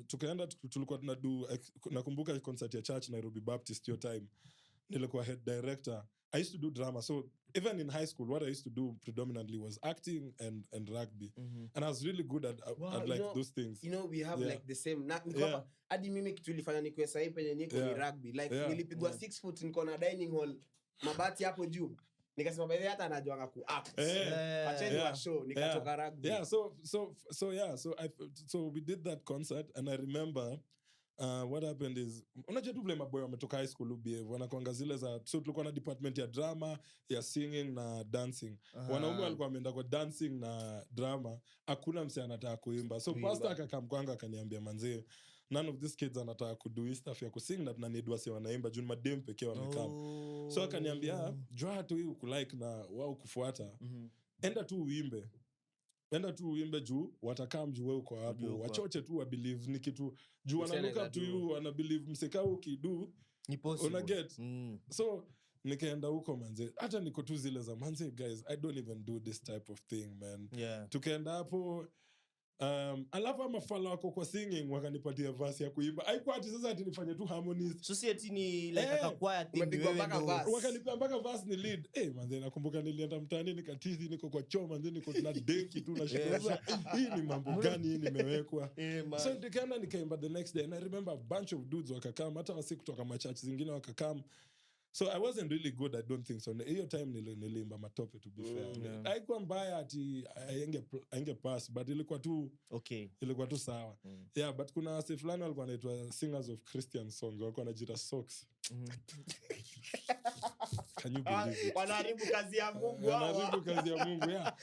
C: Tukaenda tulikuwa tunadu, nakumbuka concert ya church Nairobi Baptist your time. Nilikuwa head director. I used to do drama. So even in high school, what I used to do predominantly was acting and rugby. And I was really good at like those things.
A: You know, we have like the same. Hadi mimi kitu ilifanya nikuwe sahi penye niko ni rugby. Like nilipigwa 6 foot niko na dining hall. Mabati hapo juu. Nikasema by the hata anajuanga ku act. Acheni wa show nikatoka rugby.
C: So we did that concert and I remember what happened is unajua tu vile maboy wametoka high school behave wanakuanga zile za so tulikuwa na department ya drama ya singing na dancing. Wanaume walikuwa wameenda kwa dancing na drama, hakuna mse anataka kuimba. So pastor akakamkwanga akaniambia manzee, none of these kids anataka kudo stuff ya kusing na tunanid wase wanaimba juu madem pekee wamekaa. So akaniambia jua tu hii ukulike na wao kufuata. Enda tu uimbe juu watakaa mjuu wewe uko hapo. Wachoche tu wa believe ni kitu juu wana look up to you, wana believe mseka ukidu
B: ni possible.
C: Una get. So nikaenda huko manze. Hata niko tu zile za manze guys, I don't even do this type of thing man. Tukaenda hapo alafu ama fala wako kwa singing wakanipatia verse ya kuimba. Haikuwa ati sasa ati nifanye tu harmonies.
B: Society ni like a choir thing wewe ndo.
C: Wakanipea mpaka verse ni lead. Manze nakumbuka nilienda mtaani nikatizi niko kwa choo manze niko na denki tu na shida. Hii ni mambo gani hii nimewekwa. So nikaimba the next day and I remember a bunch of dudes wakakam hata wasi kutoka machurch zingine wakakam. So I wasn't really good, I don't think so. Hiyo time nilimba matope to be fair. Haikuwa mbaya ati ainge pass but ilikuwa tu
B: okay.
C: Ilikuwa tu sawa. Yeah, but kuna wase fulani walikuwa wanaitwa singers of Christian songs, walikuwa wanajiita socks. Can you believe it?
B: Wanaharibu kazi ya Mungu hao.
C: Wanaharibu kazi ya Mungu, yeah.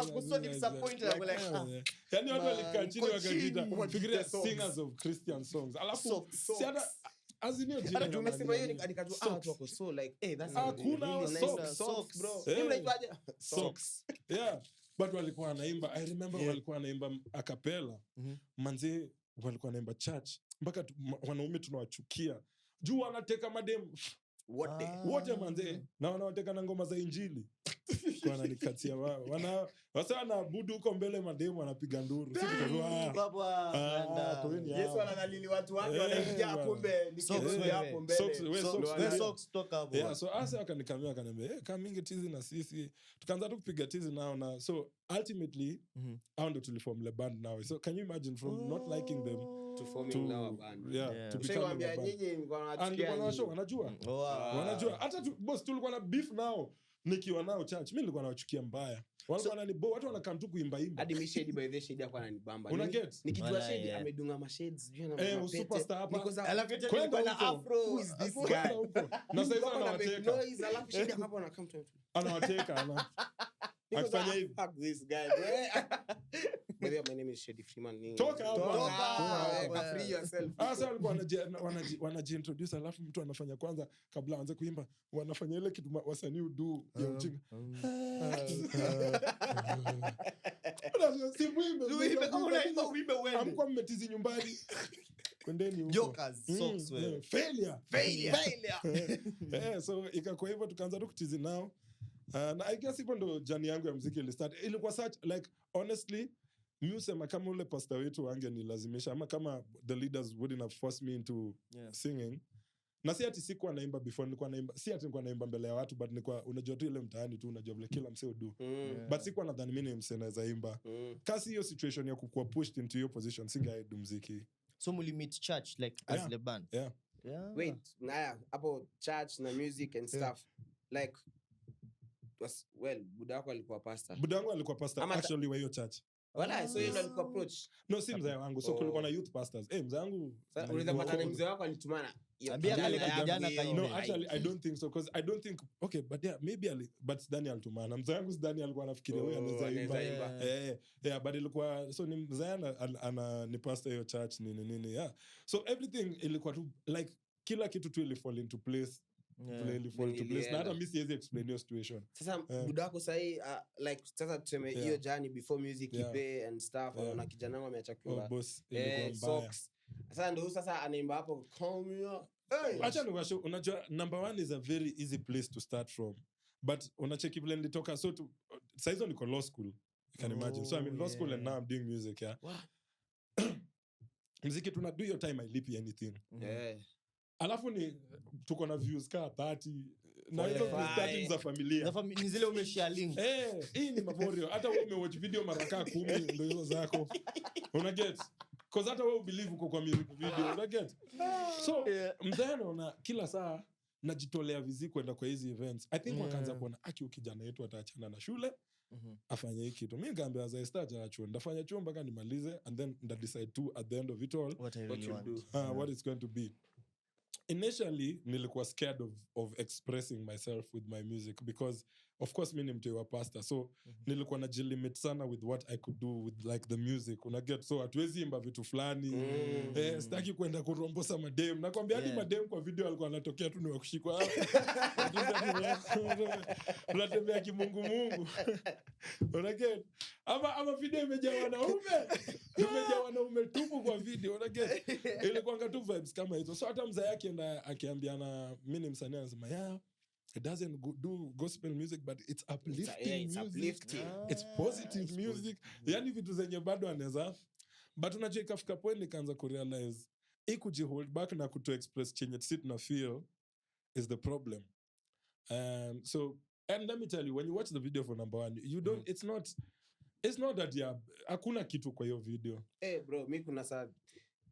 B: Akuso disappointed na like.
C: Yaani watu walikaa chini wakajiita fikiria singers of Christian songs. Alafu si hata azinio jina
A: hata tumesema hiyo nikajua watu wako so like that's
C: kuna
A: socks bro.
C: Unaitwaje? Socks. Yeah. But walikuwa wanaimba, I remember walikuwa wanaimba a cappella. Manze walikuwa wanaimba church mpaka wanaume tunawachukia. Juu wanateka madem wote manze na wanawateka na ngoma za injili. Kwa nikatia wao. Wasa wanaabudu huko mbele madem wanapiga nduru. Sisi tukatoa
B: baba
A: Yesu analili watu wake wanaingia hapo mbele. Ni hapo mbele.
B: Socks toka hapo.
C: Yeah, so asa akanikamia akaniambia kama mingi tizi na sisi tukaanza tu kupiga tizi nao na so ultimately how ndo tuliform the band now. So can you imagine from not liking them
A: to forming now a band.
C: To become a band. Wanajua hata boss tulikuwa na beef nao nikiwa nao church mimi nilikuwa nawachukia mbaya watu wanakam tu kuimba.
A: Hadi mi shade by the shade yako ananibamba.
C: Una get?
A: Nikijua shade amedunga ma shades juu na mapete.
C: Superstar hapa.
B: Alafu alikuwa na afro.
A: Who is this guy?
C: Na sasa anawateka.
A: Noise alafu shade hapo anakam tu.
C: Anawateka akifanya hivi.
A: Fuck this guy, bro. My name is Shady Freeman.
C: Toka
A: hapa. Free yourself.
C: Sasa walikuwa wanajiintroduce alafu mtu anafanya kwanza kabla aanze kuimba wanafanya ile kitu wasanii udu ya ujinga. Si muimbe kama unaimba uimbe wewe. Hamkuwa mmetizi nyumbani. Kwendeni huko.
B: Jokers, socks wewe.
C: Failure. So ikakuwa hivyo tukaanza kutizi nao. Na I guess hivyo ndo journey yangu ya muziki ilistart. Ilikuwa such like honestly musema kama ule pastor wetu wangenilazimisha ama kama the leaders wouldn't have forced me into singing. Na si ati sikuwa naimba before, nilikuwa naimba, si ati nilikuwa naimba mbele ya watu, but nilikuwa unajua tu ile mtaani tu unajua vile kila msee udu. But sikuwa nadhani mimi ni msee naweza imba. Kasi hiyo situation ya kukuwa pushed into your position singeaidu muziki.
B: So muli meet church like as the band.
C: Yeah.
A: Wait, about church na music and stuff. Like buda wako alikuwa pastor.
C: Buda wangu alikuwa pastor actually wa hiyo church.
A: Wala so yeye alikuwa approach.
C: No, si mzee wangu. So kulikuwa na youth pastors. Mzee wangu
A: unaweza patana mzee wako alitumana.
B: Ambia kale kijana kaime.
C: No, actually I don't think so because I don't think okay, but yeah, maybe but Daniel tumana. Mzee wangu Daniel alikuwa anafikiria wewe anaweza imba. But ilikuwa so ni mzee ana ni pastor hiyo church nini. Yeah. So everything ilikuwa tu like kila kitu tu ilifall into place. Na hata mimi siwezi explain your situation.
A: Sasa buda wako sahi like sasa tuseme hiyo journey before music ipe and stuff na kijana wangu ameacha kuimba.
C: Boss ilikuwa mbaya.
A: Sasa ndio sasa anaimba hapo call me up.
C: Acha niwasho unajua number 1 is a very easy place to start from. But unacheki vile nilitoka so to saizo niko law school. You can imagine. So I'm in law school and now I'm doing music, yeah. Muziki tuna do your time I lipi anything. Alafu ni tuko na views ka 30 na hizo 30 za familia.
B: Ni zile umeshare link.
C: Hii ni maborio. Hata wewe umewatch video mara 10 ndio hizo zako. Una get? Cause hata wewe believe uko kwa music video. Una get? So mzeno na kila saa najitolea vizi kwenda kwa hizi events. I think wakaanza kuona kijana yetu ataachana na shule. Afanye hiki kitu. Mimi ngaambia as I start chuo ndafanya chuo mpaka nimalize and then nda decide to at the end of it all
B: what
C: it's going to be. Initially nilikuwa scared of expressing myself with my music because of course mimi ni mtu wa pastor so nilikuwa najilimit sana with what I could do with like the music una get so hatuwezi imba vitu fulani sitaki kwenda kurombosa madem nakwambia hadi madem kwa video alikuwa anatokea tu ni wa kushikwa tunatembea kimungu una get ama video imejaa wanaume tupu kwa video una get ilikuwa tu vibes kama hizo so hata mzee yake akiambiana mimi ni msanii anasema it doesn't do gospel music but it's uplifting music. It's positive music. Yani vitu zenye bado anaweza but unajua ikafika point nikaanza kurealize kujihold back na kuto express chenye sit na feel is the problem. So and let me tell you when you watch the video for number 1 you don't it's not that hakuna kitu kwa hiyo video.
A: Bro mimi kuna saa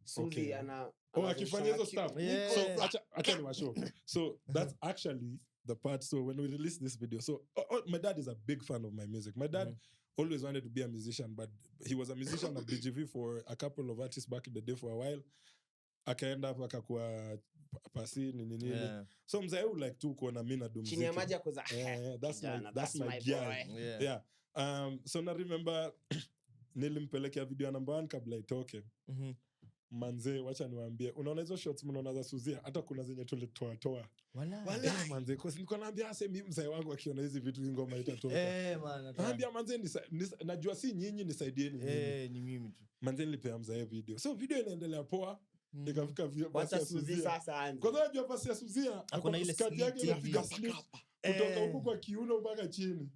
A: Suzy ana
C: akifanya hizo stuff. So acha ni washow. So that's actually the part. So when we released this video, so my dad is a big fan of my music. My dad always wanted to be a musician, but he was a musician at BGV for a couple of artists back in the day for a while. Akaenda hapo akakuwa pasi nini. So mzee like tu kuona mimi na muziki.
A: Chini ya maji akoza.
C: That's my guy. Yeah. So na remember nilimpelekea video ya number 1 kabla itoke. Manze wacha niwaambie unaona hizo shots mnaona za Suzia hata kuna zenye tulitoa wala manze kwa niko naambia mimi mzee wangu akiona hizi vitu ngoma itatoka naambia manze najua si nyinyi nisaidieni
B: ni mimi tu
C: manze nilipea mzee video so video inaendelea poa nikafika
A: wacha Suzia sasa anze
C: kwa sababu najua pasi ya Suzia
B: hakuna ile
C: skati yake inafika slip kutoka huko kwa kiuno mpaka chini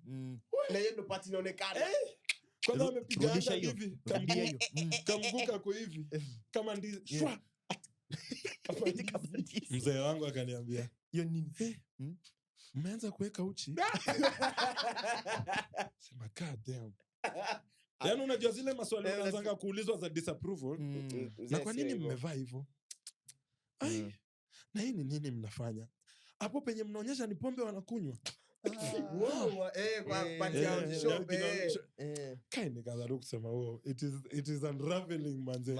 A: na hiyo ndo part inaonekana
C: kwanza amepiga hivi kamguka kwa hivi kama ndizi shwa mzee wangu akaniambia
B: hiyo nini
C: umeanza kuweka uchi sema god damn yaani unajua zile maswali unaanza kuulizwa za disapproval na kwa nini mmevaa hivyo na hii ni nini mnafanya hapo penye mnaonyesha ni pombe wanakunywa
B: kwa party ya shop
C: nikaanza kusema it is unraveling manze.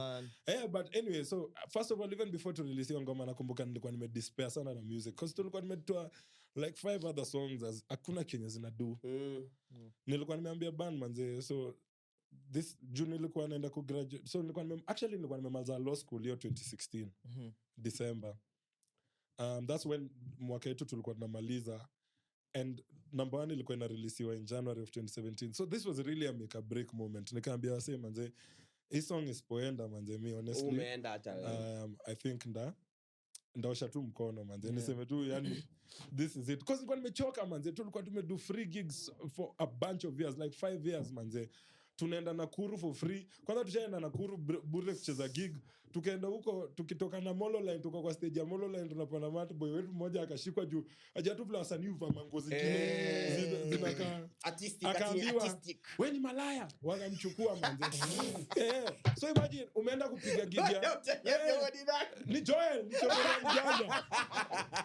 C: But anyway, so first of all, even before to release ngoma nakumbuka nilikuwa nimedespair sana na music because tulikuwa nimetoa like 5 other songs as hakuna Kenya zinadu. Nilikuwa nimeambia band manze, so this June nilikuwa naenda ku graduate, so nilikuwa nimemaliza law school hiyo 2016 December. That's when mwaka yetu tulikuwa tunamaliza, and number 1 ilikuwa inareleasiwa in January of 2017. So this was really a make or break moment. Nikaambia wase manze, hii song is poenda manze, me honestly
A: umeenda hata
C: I think ndaosha tu mkono manze, niseme tu yani this is it, because nilikuwa nimechoka manze. Tulikuwa tumedo free gigs for a bunch of years, like 5 years manze. Tunaenda Nakuru for free. Kwanza tushaenda Nakuru bure kucheza gig. Tukaenda huko, tukitoka na Mololine, tuko kwa stage ya Mololine, tunapanda mat boy wetu mmoja akashikwa juu hajatu vile wasanii uvaa nguo zingine zinakaa artistic. Wewe ni malaya, wakamchukua manze. So imagine umeenda kupiga gig ya ni Joel mjanja.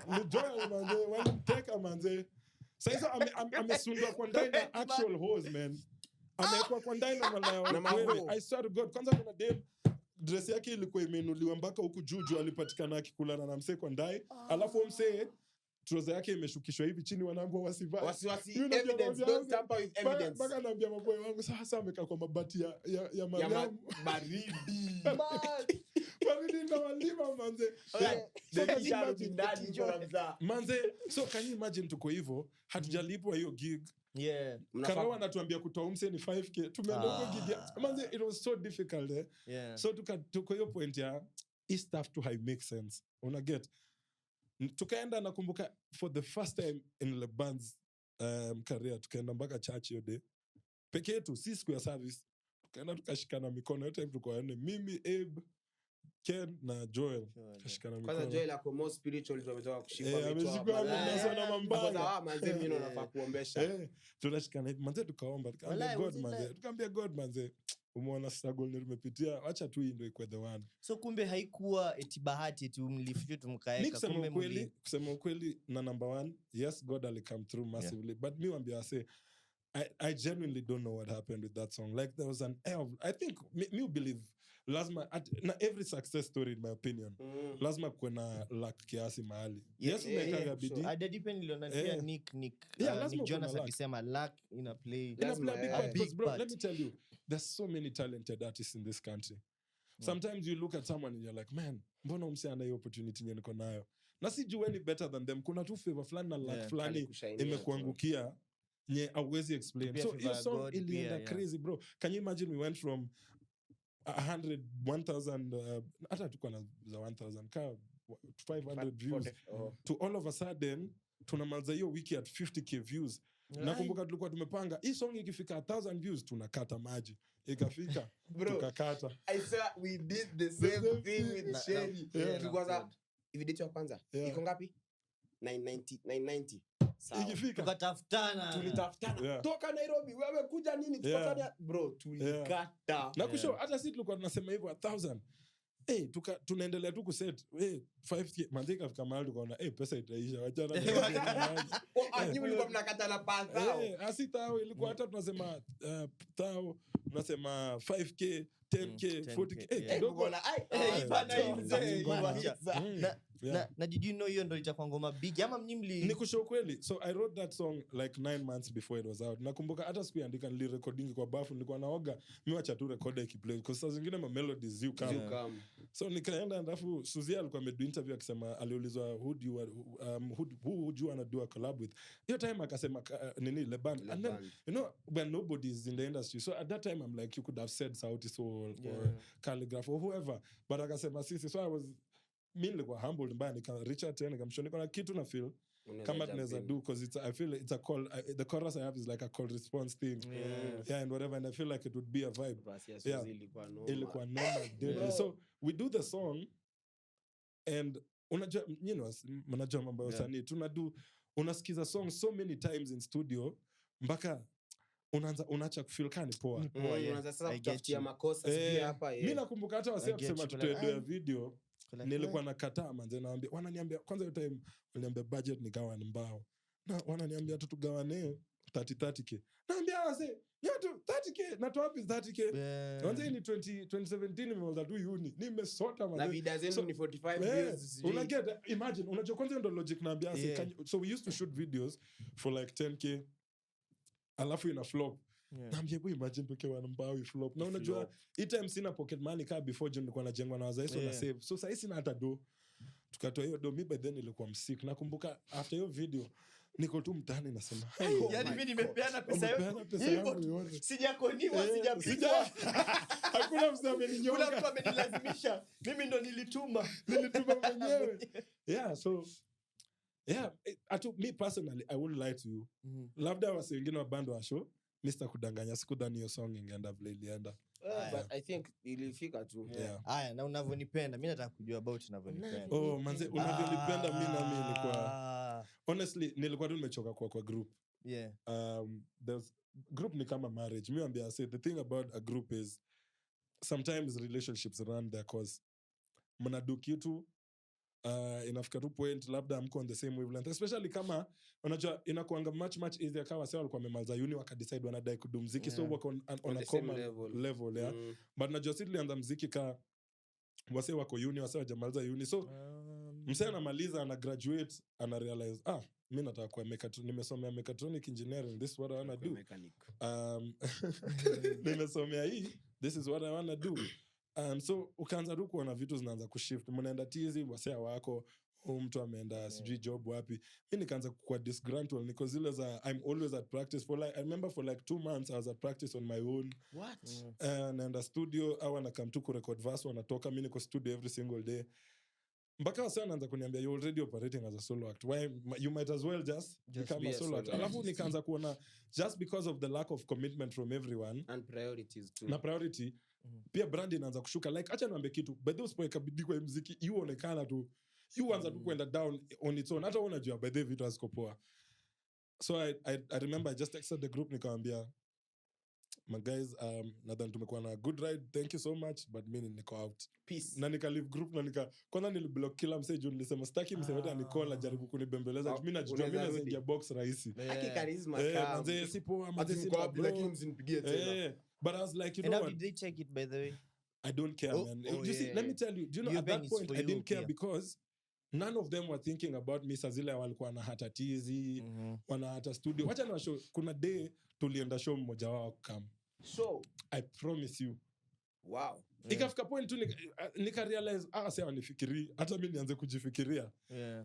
C: Ni Joel manze, walimteka manze. Sasa amesundwa kwa ndani na actual hose man. Amekuwa kwa ndani na malaya. I swear to God, kwanza kuna dem dress yake ilikuwa imeinuliwa mpaka huku juu alipatikana akikulana na msee kwa ndai. Alafu msee trouser yake imeshukishwa hivi chini, wanaambia wasivae.
A: Wasiwasi evidence, don't tamper with evidence.
C: Baka naambia maboy wangu sasa amekaa kwa mabati ya Mariam.
A: Baridi.
C: Baridi na walima manze. Manze, so can you imagine tuko hivyo, hatujalipwa hiyo gig. Karawa anatuambia kutoa umse ni 5k. Tumeenda huko gig. Manze, it was so difficult So tuko hiyo point ya is stuff to high make sense. Una get? Tukaenda nakumbuka for the first time in the band's career, tukaenda mpaka church hiyo day. Peke yetu, si siku ya service. Tukaenda tukashikana mikono yote tulikuwa mimi, Abe, Ken na Joel kashikana mikono.
A: Kwanza Joel ako more spiritual, ndio ametoka kushikwa vitu.
C: Ameshikwa na mambanga.
A: Kwanza manze mimi ndo nafaa kuombesha.
C: Tunashikana manze tukaomba, tukaambia God manze, umeona struggle nimepitia, acha tu hii ndio ikuwe the one.
B: So kumbe haikuwa eti bahati tu mlifikia tumkaeka, kumbe
C: kusema ukweli na number 1, yes God will come through massively, but me wambia say I genuinely don't know what happened with that song. Like there was an air of, I think me believe lazima na every success story in my opinion lazima kuwe na luck kiasi mahali. Yes umekaga bidii.
B: I depend on Nick Jonas akisema luck in a play
C: big part, because bro, let me tell you, there's so many talented artists in this country. Sometimes you look at someone and you're like, man, mbona umse ana hiyo opportunity yenye niko nayo, na si juu any better than them. Kuna tu favor fulani na luck fulani imekuangukia nye hauwezi explain. So hiyo song ilienda crazy bro. Can you imagine we went from 100 1000 hata tuko na za 1000 ka 500 views to all of a sudden tunamaliza hiyo wiki at 50k views. Nakumbuka tulikuwa tumepanga hii song ikifika 1000 views tunakata maji, ikafika tukakata.
A: I swear we did the same thing with Sherry. Tulikuwa video ya kwanza iko ngapi? 990.
C: Ikifika
B: tulitafutana
A: toka Nairobi, wewe kuja nini tupatane bro, tulikata.
C: Na kusho hata sisi tulikuwa tunasema hivyo 1000. Tunaendelea tu kuset 5k manzi kafika mahali tukaona pesa itaisha, wachana
A: akibu ilikuwa mnakata na pasa
C: asitao ilikuwa hata tunasema tao tunasema 5k 10k 40k kidogo
B: na did you know hiyo ndio itakuwa ngoma big ama mnyimli?
C: Ni kusho kweli. So I wrote that song like 9 months before it was out. Nakumbuka hata siku andika nili recording kwa bafu, nilikuwa naoga mimi acha tu record ikiplay because saa zingine ma melodies you come. So nikaenda ndafu Suzia alikuwa amedo interview akisema, aliulizwa who would you wanna do a collab with. Hiyo time akasema nini Le Band. And then you know when nobody is in the industry, so at that time I'm like you could have said Sauti Sol or Calligraph or whoever, but akasema sisi. So I was nilikuwa humbled mbaya, nika Richard tena nikamshoni kuna kitu na feel kama tunaweza do, because I feel it's a call. The chorus I have is like a call response thing, and whatever, and I feel like it would be a vibe. Ilikuwa normal. So we do the song, and unajua mnajua mambo ya usanii tunadu, unasikiza song so many times in studio mpaka unaacha kufeel kani poa.
A: Unaanza sasa kutafutia makosa sisi hapa
C: mimi nakumbuka hata wase kusema tutoe video nilikuwa nakataa manze, wananiambia kwanza hiyo time waliniambia budget nikawa ni mbao, na wananiambia tugawane 30k. Naambia wase yote 30k na wapi 30k? Kwanza ni 2017 nimeanza tu uni. Nimesota
A: na vida zenu ni 45 views.
C: Unaget, imagine unajua kwanza ndo logic naambia wase so we used to shoot videos for like 10k alafu ina flop. Naambia boy imagine tukiwa na mbao flop. Na unajua it time sina pocket money kama before June nilikuwa najengwa na wazazi na save. So sasa sina hata do. Tukatoa hiyo do, by then nilikuwa msick. Nakumbuka after hiyo video niko tu mtaani nasema
B: yani mimi nimepeana pesa yangu sijakoniwa sijapigwa.
C: Hakuna mtu ameninyonga,
B: kuna mtu amenilazimisha, mimi ndo nilituma
C: mwenyewe. So me personally I wouldn't lie to you. Labda wase wengine wa band wa show Mr. kudanganya, sikudhani hiyo song ingeenda vile ilienda.
A: But I think ilifika tu.
B: Haya, na unavyonipenda mimi nataka kujua about unavyonipenda.
C: Manze unavyonipenda mimi na mimi nilikuwa honestly nilikuwa tu nimechoka kwa group. There's group ni kama marriage. Mimi ambia say the thing about a group is sometimes relationships run their course. Mnadu kitu inafika tu point labda mko on the same wavelength, especially kama unajua inakuanga much easier kama wase walikuwa wamemaliza uni wakadecide wanadai kudu muziki, so wako on a common level but najua sisi tulianza muziki ka wase wako uni, wase wajamaliza uni, so msee anamaliza ana graduate ana realize mimi nataka kuwa nimesomea mechatronic engineering, this is what I want to do. Nimesomea hii, this is what I want to do. So ukaanza tu kuona vitu zinaanza kushift, mnaenda tizi wasea wako mtu ameenda sijui job wapi. Mimi nikaanza kuwa disgruntled niko zile za I'm always at practice for like I remember for like 2 months I was at practice on my own. Naenda studio au na come to record verse wanatoka, mimi niko studio every single day. Mpaka wasa anaanza kuniambia you already operating as a solo act, why you might as well just become a solo act. Alafu nikaanza kuona just because of the lack of commitment from everyone
A: and priorities too.
C: Na priority pia brand inaanza kushuka. Like acha niambie kitu, by the way ikabidi kwa muziki hiyo onekana tu you anza tu kwenda down on its own, hata unajua by the vitu hazikopoa. So I remember I just texted the group nikamwambia my guys nadhani tumekuwa na good ride, thank you so much but mimi niko out,
A: peace.
C: Na nika leave group na kwanza niliblock kila msee juu nilisema sitaki msee wote anikola jaribu kunibembeleza, mimi najua mimi naingia box rahisi.
A: Aki charisma kama
C: manze sipo
B: lakini msinipigie tena.
C: But I was like, you know what,
B: did they check it by the way?
C: I don't care, man. You see, let me tell you, do you know, at that point I didn't care because none of them were thinking about me. Sazile walikuwa na hata tizi, wana hata studio. Wacha na show, kuna day tulienda show mmoja wao come.
A: So
C: I promise you.
A: Wow.
C: Ikafika point tu nika realize sasa wanifikiri hata mimi nianze kujifikiria.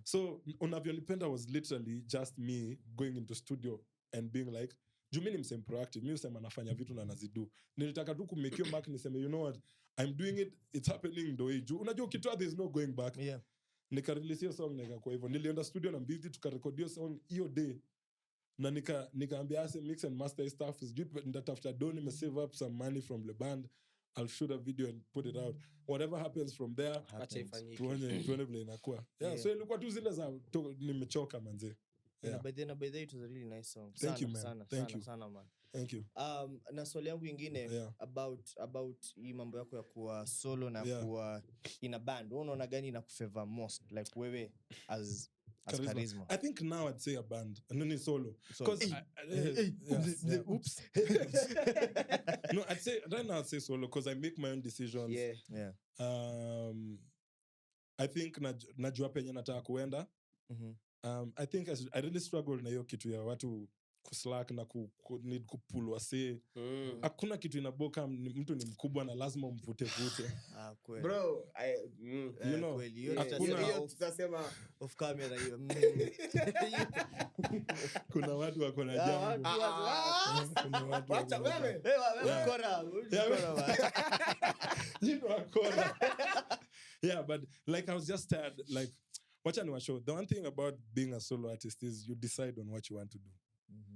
C: So unavyonipenda was literally just me going into studio and being like juu mimi ni proactive, mimi usema nafanya vitu na nazidu. Nilitaka tu kumake your mark niseme you know what, I'm doing it, it's happening the way juu unajua kitu there is no going back. Nika release hiyo song kwa hivyo nilienda studio na Mbidhi tukarecord hiyo song hiyo day na nikaambia ase mix and master stuff sijui ndatafuta do nimesave up some money from the band, I'll shoot a video and put it out, whatever happens from there tuone vile inakuwa. So ilikuwa tu zile za nimechoka manze.
B: By the way, it was a really nice song.
C: Thank you, man.
B: Sana man.
C: Thank you.
B: Na swali yangu ingine about hii mambo yako ya kuwa solo na kuwa in a band. Wewe unaona gani inakufavor most, like wewe as Charisma?
C: I think now I'd say a band and then solo. Because oops. No, I'd say right now I'd say solo because I make my own decisions. I think najua penye nataka kuenda. I think I really struggle na hiyo kitu ya watu kuslack na need kupulwa say. Hakuna kitu inaboka mtu ni mkubwa na lazima umvute-vute.
B: Kweli.
A: Bro,
C: you know,
A: hiyo tutasema
B: off camera hiyo.
C: Kuna watu wako na jambo. Kuna watu.
A: Wacha wewe.
B: Ukora.
C: Ukora. Yeah, but like I was just tired, like wacha niwashow. The one thing about being a solo artist is you decide on what you want to do.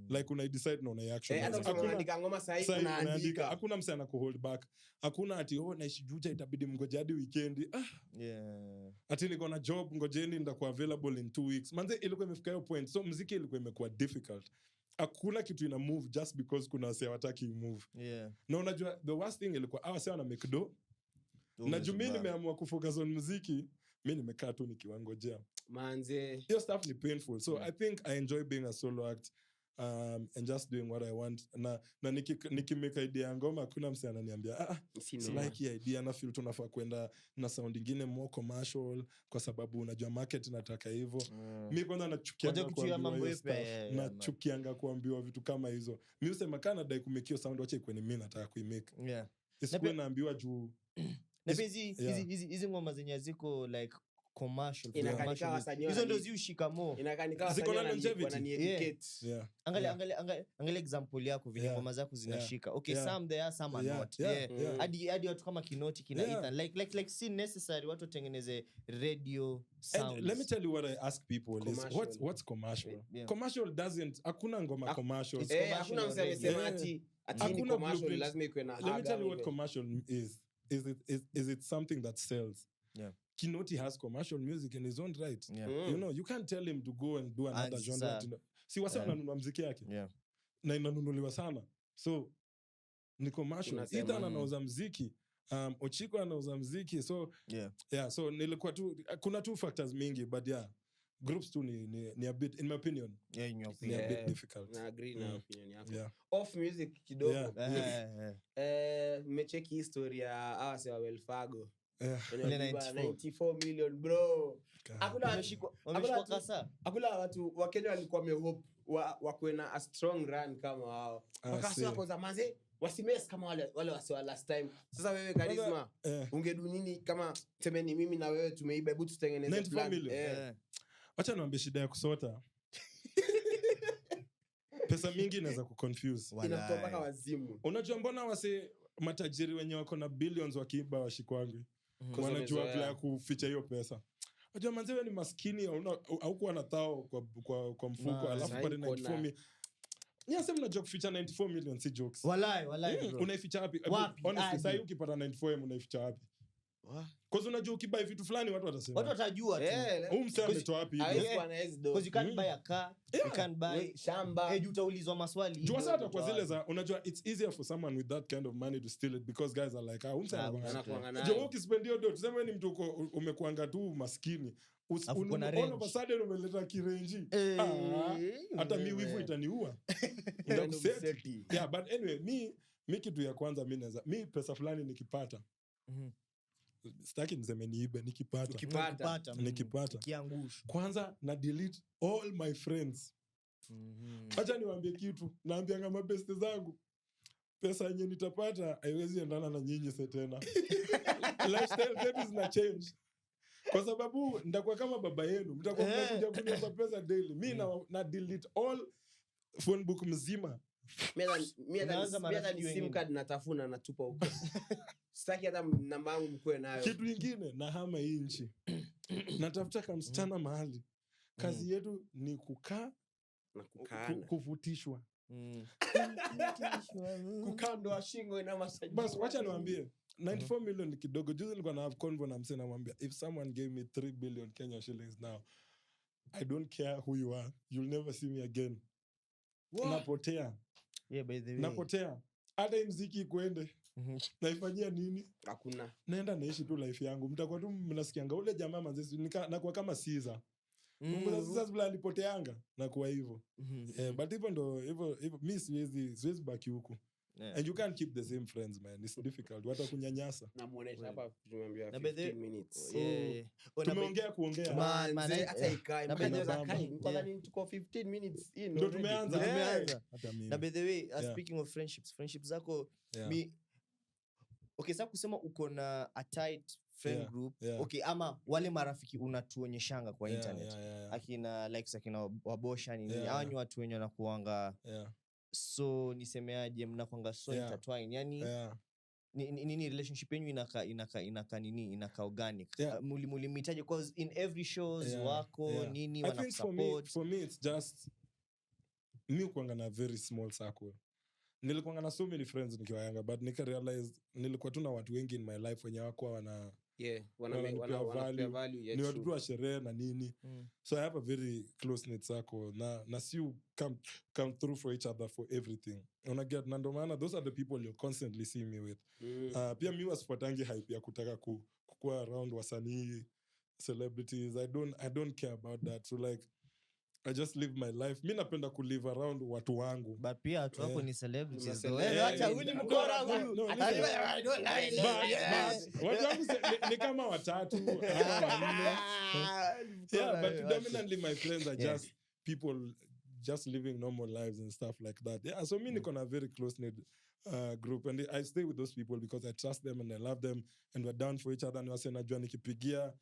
C: Like una decide na una action.
A: Unaandika ngoma sahihi unaandika.
C: Hakuna msana ana kuhold back. Hakuna ati naishi Juja itabidi mgoje hadi weekend. Ati niko na job ngojeni ndakuwa available in 2 weeks. Manze ilikuwa imefika hiyo point. So muziki ilikuwa imekuwa difficult. Hakuna kitu ina move just because kuna wase wataki move. Na unajua the worst thing ilikuwa wase wana make do. Na juu mimi nimeamua kufocus on muziki. mimi nimekaa tu nikiwangojea
A: manze.
C: Your stuff ni painful. So I think I enjoy being a solo act and just doing what I want. Na nikimeka idea ngoma kuna msee ananiambia si like idea na feel tunafaa kwenda na sound nyingine more commercial kwa sababu unajua market inataka hivyo. Mimi kwanza nachukianga kuambiwa hiyo stuff. Nachukianga kuambiwa vitu kama hizo. Mimi usema kana dai kumekio sound wacha ikweni mimi nataka kuimake.
B: Yeah.
C: Isikuwe naambiwa juu.
B: Na hizi ngoma zenye ziko like commercial. Hizo ndio ziushikamo.
A: Inakaa ziko na longevity.
B: Angalia example yako vile ngoma zako zinashika. Okay, some there, some are not. Hadi watu kama Kinoti kina Ethan like si necessary watu tengeneze radio sounds.
C: And let me tell you what I ask people is what's commercial? Commercial doesn't hakuna ngoma commercial.
A: Hakuna msema ati ni commercial lazima ikuwe na.
C: Let me tell you what commercial is. Is it something that sells?
B: Yeah.
C: Kinoti has commercial music in his own right. You know, you can't tell him to go and do another genre. Si wasa wananunua muziki yake. Na inanunuliwa sana. So ni commercial. Ethan anauza muziki. Ochiko anauza muziki. So so nilikuwa tu kuna two factors mingi but groups tu ni a bit in my opinion. Ni a bit difficult.
A: Na agree na opinion yako. Off music kidogo. Mmecheki historia awase wa Welfago. 94 million bro. Hakuna watu wa Kenya walikuwa wamehope wakuwe na a strong run kama wao. Wakasema kwanza manze wasimesi kama wale wasiwa last time. Sasa wewe Charisma ungedu nini kama semeni mimi na wewe tumeiba hebu tutengeneze plan.
C: Acha niambie shida ya kusota. Pesa mingi inaweza kuconfuse.
A: Inatoka mpaka wazimu.
C: Unajua mbona wase matajiri wenye wako na billions wakiiba washikwangi? Wanajua vile kuficha hiyo pesa. Unajua manze wewe ni maskini au kuwa na tao kwa mfuko alafu pale 94 million. Nyasa mnajua kuficha 94 million si jokes.
B: Wallahi bro.
C: Unaificha wapi? Honestly sasa ukipata 94 unaificha wapi? Cause unajua ukibuy vitu fulani watu watasema.
B: Watu watajua tu.
C: Msee ametoa wapi hiyo?
B: Because you can't buy a car, you can't buy shamba. Utaulizwa maswali.
C: Jua sasa kwa zile za unajua it's easier for someone with that kind of money to steal it because guys are like msee anakuanga. Jua ukispendi hiyo do tuseme ni mtu umekuanga tu maskini. All of a sudden umeleta kirenji. Hata mimi wivu itaniua. Ndakuseti. Yeah, but anyway, mi kitu ya kwanza mi pesa fulani nikipata. Sitaki niseme niibe nikipata
B: kiangusho
C: kwanza na delete all my friends. Acha niwaambie kitu, naambianga mabeste zangu pesa yenye nitapata haiwezi endana na nyinyi tena. Lifestyle zetu zina change kwa sababu nitakuwa kama baba yenu, mtakuwa mnakuja kunipa pesa daily. Mimi na delete all phone book mzima.
A: Mimi ni sim card natafuna natupa huko. Sitaki hata namba yangu mkwe nayo.
C: Kitu kingine na hama hii nchi. Natafuta kama msichana mahali. Kazi yetu ni kukaa
A: na kukaana.
C: Kuvutishwa.
A: Kukaa ndo shingo ina masaji.
C: Bas wacha niwaambie 94 million ni kidogo. Juzi nilikuwa na have convo na msee namwambia if someone gave me 3 billion Kenya shillings now I don't care who you are, you'll never see me again. Napotea.
B: By the way.
C: Napotea. Hata muziki kwende. Naifanyia nini?
A: Hakuna.
C: Naenda naishi tu life yangu. Mtakuwa tu mnasikianga ule jamaa manzesi nakuwa kama Caesar. Sasa bila alipoteanga nakuwa hivyo. But even ndo hivyo mimi siwezi baki huku. And you can't keep the same friends man. It's difficult. Watu kunyanyasa.
A: Na muonesha hapa tumeambia 15 minutes.
C: Tumeongea kuongea.
A: Hata ikae. Kwanza ni tuko 15 minutes in.
C: Ndio tumeanza.
B: Na by the way, speaking of friendships zako okay, sasa kusema uko na a tight friend group. Okay, ama wale marafiki unatuonyeshanga kwa internet. Akina likes akina wabosha nini. Hao ni watu wenye wanakuanga so nisemeaje mnakuanga so intertwined. Yani nini relationship yenu inaka organic. Mulimitaje because in every shows wako nini wana support.
C: For me it's just me kuanga na very small circle. Nilikuwa na so many friends nikiwa yanga but nika realize nilikuwa tu na watu wengi in my life wenye wako wana value. Ni watu tu wa sherehe na nini. So I have a very close knit circle na si you come through for each other for everything. Unaget na ndo maana those are the people you'll constantly see me with. Pia mimi wasifuatangi hype ya kutaka kukua around wasanii celebrities. I don't care about that. So like I just live my life. Mimi napenda ku live around watu wangu.
B: But pia watu wako ni celebrities.
A: Acha
B: huyu ni mkora huyu. I don't like
C: Watu wangu ni kama watatu ama wanne. Yeah, but predominantly my friends are just people just living normal lives and stuff like that. Yeah, so me niko na very close-knit group, and I stay with those people because I trust them and I love them and we're down for each other. And wase najua nikipigia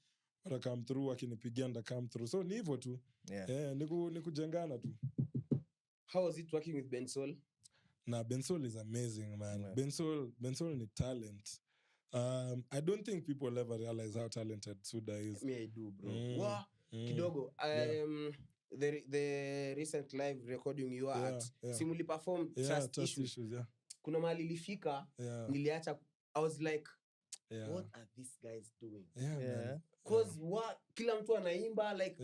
C: wata come through, wakinipigia nda come through. So ni hivyo tu. Yeah, niku jengana tu.
A: How was it working with Bensol?
C: Nah, Bensol is amazing, man. Yeah. Bensol ni talent. I don't think people ever realize how talented Suda is.
A: Me, I do, bro. Kidogo. The recent live recording you are at, simuli perform trust issues. Kuna mahali ilifika, niliacha, I was like, what are these guys doing? Because kila mtu anaimba like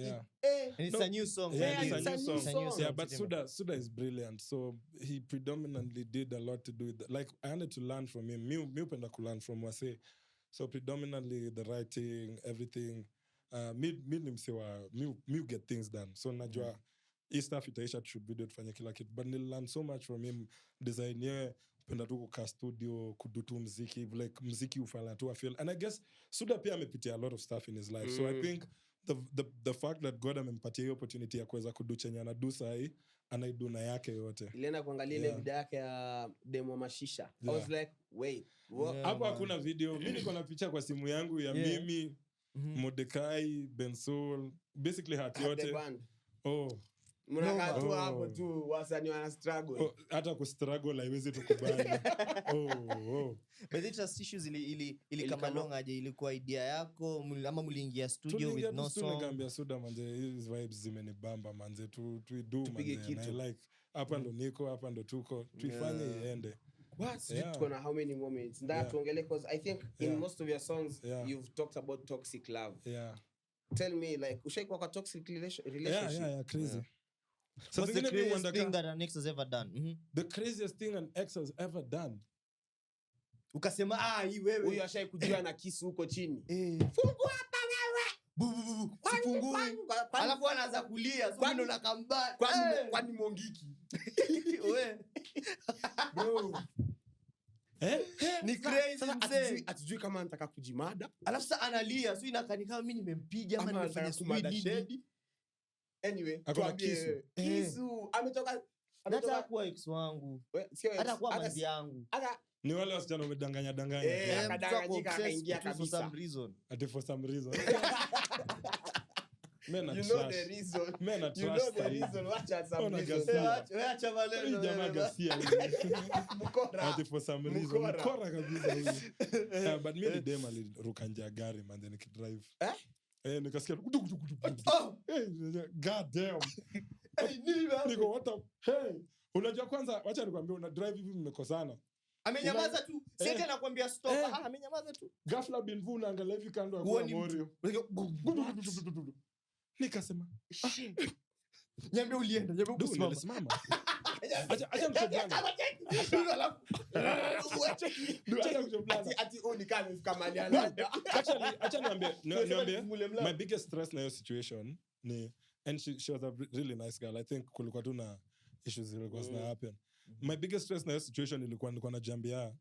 B: it's a new song.
C: It's a new song. Yeah, but Suda is brilliant. So he predominantly did a lot to do with that. Like I had to learn from him. Mi upenda ku learn from Wase. So predominantly the writing, everything. Mi get things done. So najua hii stuff itaisha should video tufanye kila kitu. But nil learn so much from him. Designer penda tu kukaa studio, kudutu mziki, like mziki ufala tu feel. And I guess Suda pia amepitia a lot of stuff in his life. So I think the fact that God amempatia hiyo opportunity ya kuweza kudu chenye anadu sahi, anaidu na yake yote.
A: Ilienda kuangalia ile video yake ya demo mashisha. I was like, wait.
C: Hapo hakuna video. Mimi niko na picha kwa simu yangu ya mimi, Modekai, Bensol, basically hati yote.
A: Mnakaa tu hapo tu wasanii wana struggle.
C: Hata ku struggle haiwezi tukubali.
B: But the trust issues ili kama long aje ilikuwa idea yako ama mliingia studio with no song.
C: Tuliambia Suda manze his vibes zimenibamba manze tu do manze na I like hapa ndo niko hapa ndo tuko tuifanye iende.
A: What's it gonna how many moments that tuongele because I think in most of your songs you've talked about toxic love. Tell me like ushaikuwa kwa toxic relationship?
C: Yeah, crazy.
B: So what's the craziest thing that an ex has ever done?
C: The craziest thing an ex has ever done.
B: Ukasema hii wewe
A: huyu ashai kujua na kisu huko chini.
B: Fungua hapa wewe. Sifungui. Alafu anaanza kulia. So ndo nakamba.
A: Kwani mongiki.
B: Wewe. Bro. Ni crazy mzee.
A: Atujui kama anataka kujimada.
B: Alafu sasa analia. So inakaa kama mimi nimempiga ama nimefanya sweet.
A: Anyway, kisu ametoka
B: hata kwa ex wangu. Hata kwa manzi yangu.
C: Ni wale wasichana wamedanganya.
A: Akadanganyika akaingia kabisa.
C: For some reason.
A: You know the reason. You know the reason. Watch out some reason.
B: Acha maneno.
C: Jamaa gasia.
A: Mkora.
C: For some reason. Mkora kabisa. But me ni dem aliruka nje gari man then nikidrive. Nikasikia god damn. Niko what up? Hey, unajua kwanza wacha nikwambie una drive hivi mmekosana.
B: Amenyamaza tu. Sasa anakuambia stop. Amenyamaza tu.
C: Ghafla binvu unaangalia hivi kando ya kwa Morio. Nikasema,
B: "Niambie ulienda, niambie
C: ulisimama." Acha mtoblana.
A: Ati unikana nimefika mahali anaenda.
C: Acha niambie my biggest stress na hiyo situation ni and she was a really nice girl. I think kulikuwa tu na issues zilikuwa zina happen. My biggest stress na hiyo situation ilikuwa nilikuwa najambia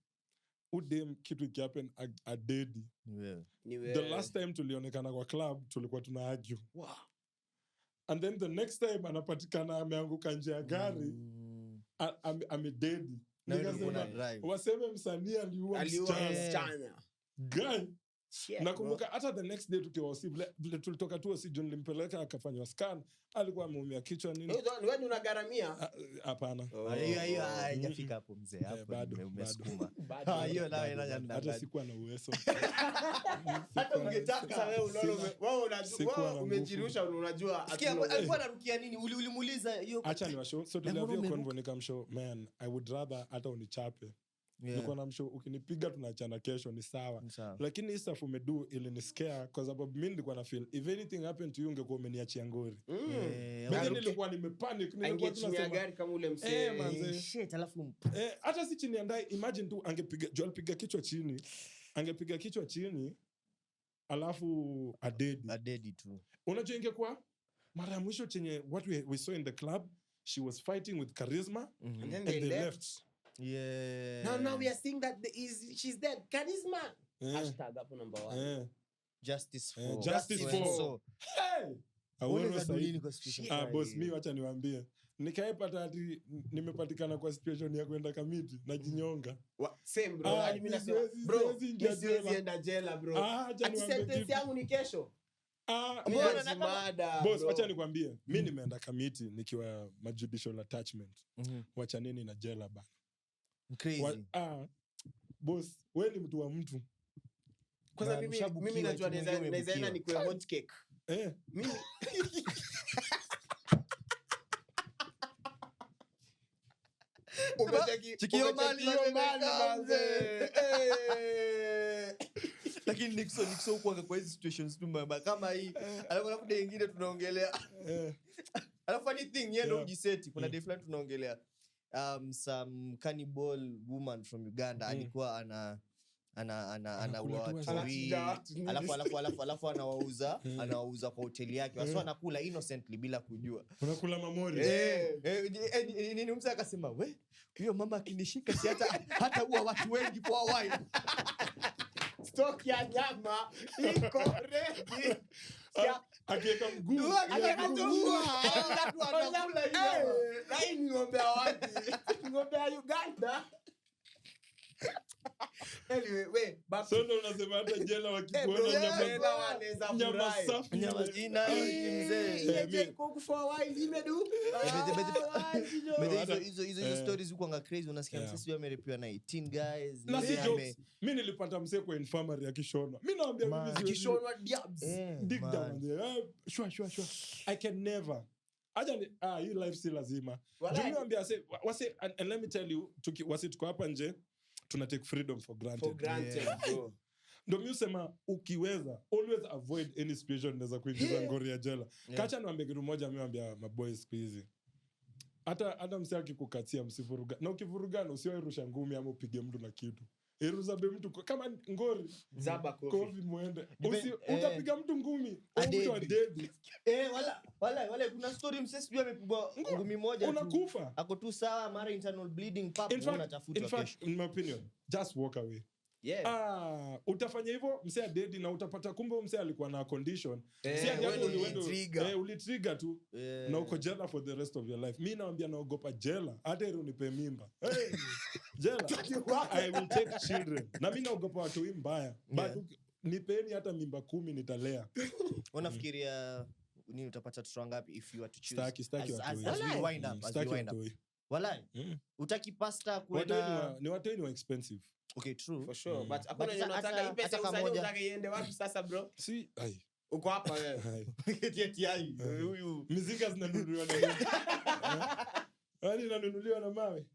C: udem kitu ikihappen a dead. The last time tulionekana kwa club tulikuwa tuna argue.
A: Wow.
C: And then the next time anapatikana ameanguka nje ya gari amededi. Waseme msanii aliua msichana. Guy. Nakumbuka hata the next day tukiwa vile tulitoka tu si John limpeleka akafanywa scan alikuwa ameumia kichwa nini.
A: Wewe unagaramia?
C: Hapana.
B: Hiyo haijafika hapo mzee hapo umesukuma. Hiyo nayo inanyanda.
C: Hata sikuwa na uwezo.
B: Hata ungetaka sasa wewe unajua umejirusha unajua alikuwa anarukia nini ulimuuliza hiyo.
C: Acha ni washow so tuliavyo convo nikamshow man I would rather hata unichape. Niko na mshow ukinipiga tunaachana kesho ni sawa. Lakini hii stuff umedu ili ni scare kwa sababu mimi nilikuwa na feel if anything happened to you ungekuwa umeniachia ngori. Mimi nilikuwa nimepanic nilikuwa tunasema
A: gari kama ule msee.
B: Shit alafu
C: hata si chini andai imagine tu angepiga kichwa chini. Angepiga kichwa chini alafu
B: adedi tu.
C: Unajua ingekuwa mara ya mwisho chenye what we saw in the club, she was fighting with Charisma
A: and then they left.
B: Yeah.
A: Now we are seeing that she's dead. Charisma. Hashtag hapo number 1.
B: Justice for.
C: Hey! Boss, mi wacha niwaambie. Nikaepata ati nimepatikana kwa situation ya kwenda kamiti na jinyonga.
A: Same bro. Hadi mimi nasema bro, siwezi enda jela bro. Ati sentence yangu ni kesho.
C: Boss, wacha nikwambie. Mimi nimeenda kamiti nikiwa judicial attachment. Wacha nini na jela bana.
B: Crazy.
C: Boss, wewe ni mtu wa mtu.
A: Kwanza mimi najua naweza ni kwa hot cake. Mimi
B: Chikio mali manze. Lakini Nixon huko kwa hizo situations tu mbaya kama hii. Alafu kuna nyingine tunaongelea. Alafu funny thing yeye ndo ujiseti. Kuna day fulani tunaongelea some cannibal woman from Uganda alikuwa ana watu alafu anawauza kwa hoteli yake. Wasa anakula innocently bila kujua.
C: Unakula mamori.
B: Nini mzee akasema, "We, huyo mama akinishika si hata huwa watu wengi for a while."
A: Stock ya nyama iko ready.
C: Akiweka mguu.
A: Watu wanakula hiyo. Na hii ni ng'ombe wapi? Ng'ombe ya Uganda. Anyway,
C: so ndo unasema hata jela wakikuona nyama safi.
B: Nyama jina
A: mzee. Kukufa wai imedu.
B: Hizo stories huko anga crazy, unasikia msisi amerepiwa na 18 guys.
C: Na si jokes. Mimi nilipata msee kwa infirmary akishona. Mimi naambia mimi
A: kishona diabs.
C: Dig down there. Shwa. I can never. You life si lazima. Juniambia wase and let me tell you tuko hapa nje. Tuna take freedom for granted.
A: Bro.
C: Ndio mimi usema ukiweza always avoid any situation inaweza kuingiza ngori ya jela. Kacha niambie kitu moja, mimi naambia maboys squeeze. Hata msee akikukatia msivuruga. Na ukivurugana usiwairusha ngumi ama upige mtu na kitu. Iruzabe mtu kama ngori.
A: Zaba
C: kofi muende. Utapiga mtu ngumi. Mtu wa dead.
B: Wala kuna story msee sijui amepigwa ngumi moja.
C: Unakufa.
B: Ako tu sawa, mara internal bleeding pap unatafuta kesho.
C: In fact, in my opinion, just walk away.
A: Yeah.
C: Utafanya hivyo msee dead na utapata kumbe msee alikuwa na condition. Si ajabu ulitrigger tu na uko jela for the rest of your life. Mimi naambia naogopa jela hata ile unipe mimba. Jela. I will take children. Na mimi naogopa watu mbaya. But nipeni hata mimba 10 nitalea.
B: Unafikiria nini utapata watoto wangapi if you are to choose?
C: Staki
B: as we wind up. Walai. Utaki pasta kwenda
C: ni watu ni expensive.
B: Okay, true.
A: For sure. But hakuna yeye anataka ipesa usanye unataka iende wapi sasa bro?
C: Si,
A: uko hapa wewe.
B: Eti huyu
C: mizinga zinanunuliwa na nini? Hadi zinanunuliwa na mawe.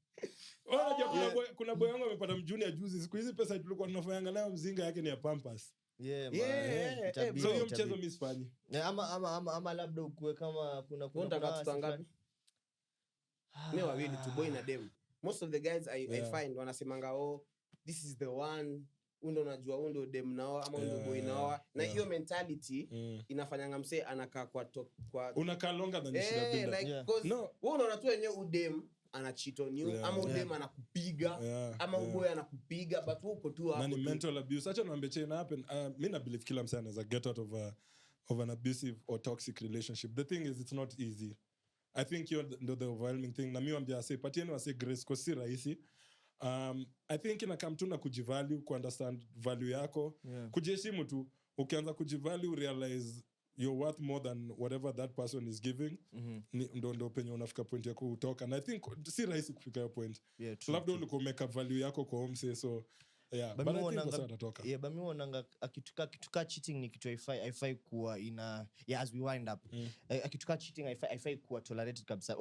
C: Unajua kuna boy wangu amepata mjuni ya juzi. Siku hizi pesa tulikuwa tunafanya nayo mzinga yake ni ya Pampers. So hiyo mchezo mimi sifanyi.
B: Ama labda ukue kama kuna
A: watu ngapi? Mimi wawili tu, boy na dem. Most of the guys I find wanasemanga this is the one, undo unajua dem nao ama undo boy nao, na hiyo mentality inafanyanga msee anakaa kwa
C: unakaa longer than you should have been.
A: Like wewe unaona tu yenyewe udem ana cheat on you ama udem anakupiga ama uboy anakupiga, but uko tu hapo.
C: Ni mental abuse. Acha niambie chena happen. Mimi na believe kila msee anaweza get out of an abusive or toxic relationship. The thing is it's not easy. I think the overwhelming thing na mimi ambia say patieni wase grace kwa si rahisi. I think inakam tu na kujivalue, understand value yako, kujiheshimu tu. Ukianza kujivalue, realize you're worth more than whatever that person is giving. Ndo penye unafika point ya kutoka. And I think si rahisi kufika hiyo point. Labda ulikuwa umeka value yako kwa homse, so but I think wasa atatoka.
B: But mimi wananga akituka cheating ni kitu haifai kuwa as we wind up. Akituka cheating haifai kuwa tolerated kabisa.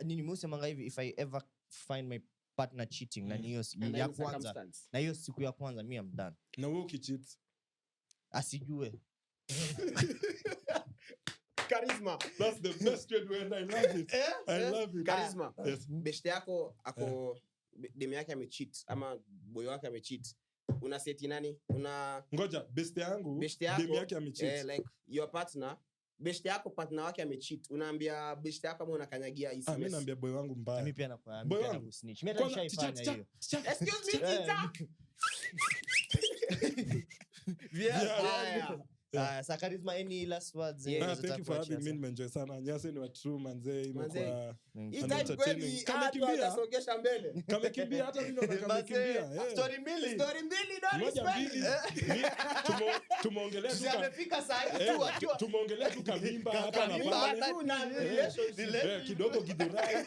B: Nini msemanga hivi, if I ever find my partner cheating na hiyo ya kwanza, na hiyo siku ya kwanza mimi am done.
C: Na wewe ukicheat
B: asijue.
A: Charisma,
C: that's the best way to end. I love it. I love it.
A: Charisma. Best yako ako dem yake amecheat ama boy wake amecheat, una seti nani?
C: Ngoja, best yangu, demu yake amecheat.
A: Like your partner, best yako partner wake amecheat. Unaambia best yako kama unakanyagia SMS.
C: Mimi naambia boy wangu mbaya.
B: Mimi pia nakwambia kusnitch. Mimi hata nishaifanya hiyo.
A: Excuse me, teacher.
B: Sa Charisma, any last words?
C: Thank you for having me. Nimeenjoy sana. Nyase ni wa true manze, imekuwa
A: entertaining. Atasongesha mbele.
C: Kamekimbia hata mimi ndo kamekimbia.
B: Story mbili
C: moja mbili. Tumeongelea tu
B: amefika saa hii tu
C: tumeongelea tu kamimba hapa na pale. Kidogo kidurai.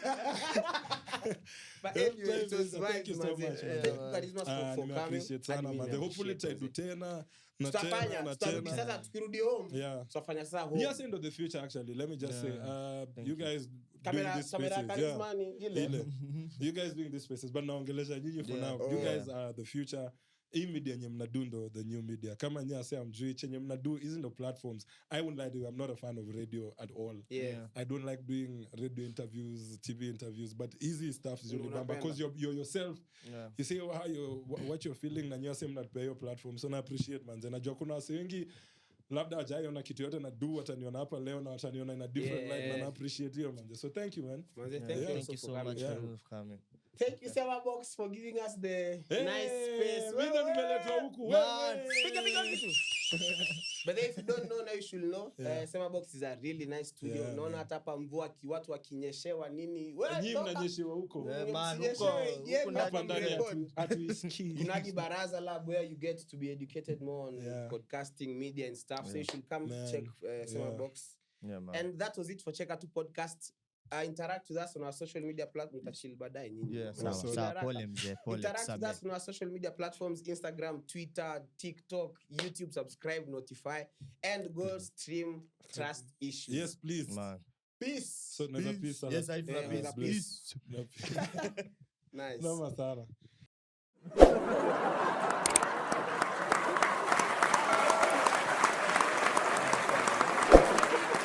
A: But anyway, it was
C: thank you so much.
A: Charisma for coming.
C: Appreciate sana man. Hopefully taidu tena.
A: Sasa tukirudi home tutafanya sasa home.
C: Yes, into the future actually. Let me just say you guys doing this spaces. You guys doing this spaces, but naongelesha nyinyi for now. You guys are the future. Hii media yenye mnadu ndo the new media. Kama nyinyi say amjui chenye mnadu isn't the platforms. I won't lie to you, I'm not a fan of radio at all. I don't like doing radio interviews, TV interviews, but easy stuff is really bad because you're yourself. You say what you're feeling na nyinyi say mnatupea hiyo platform. So na appreciate man. Najua kuna wase wengi labda hajaiona kitu yote na do wataniona hapa leo na wataniona in a different light na appreciate you man. So thank you man.
B: Thank you so much for coming.
A: Thank you Sema Box for giving us the nice space. But if you don't know now you should know. Sema Box is a really nice studio. Unaona hata hapa mvua watu wakinyeshewa nini.
C: Nyinyi mnanyeshewa huko.
B: Hapa ndani
C: hatuisikii.
A: Kunagi baraza lab where you get to be educated more on podcasting, media and stuff. So you should come check Sema Box. And that was it for Check Out Podcast. Interact with us on our social media platforms. Interact with us on our social media platforms: Instagram, Twitter, TikTok, YouTube. Subscribe, notify, and go stream Trust Issues.
C: Yes, please.
B: Man.
A: Peace.
C: So peace.
B: Yes, I do.
A: Peace. Nice.
C: No,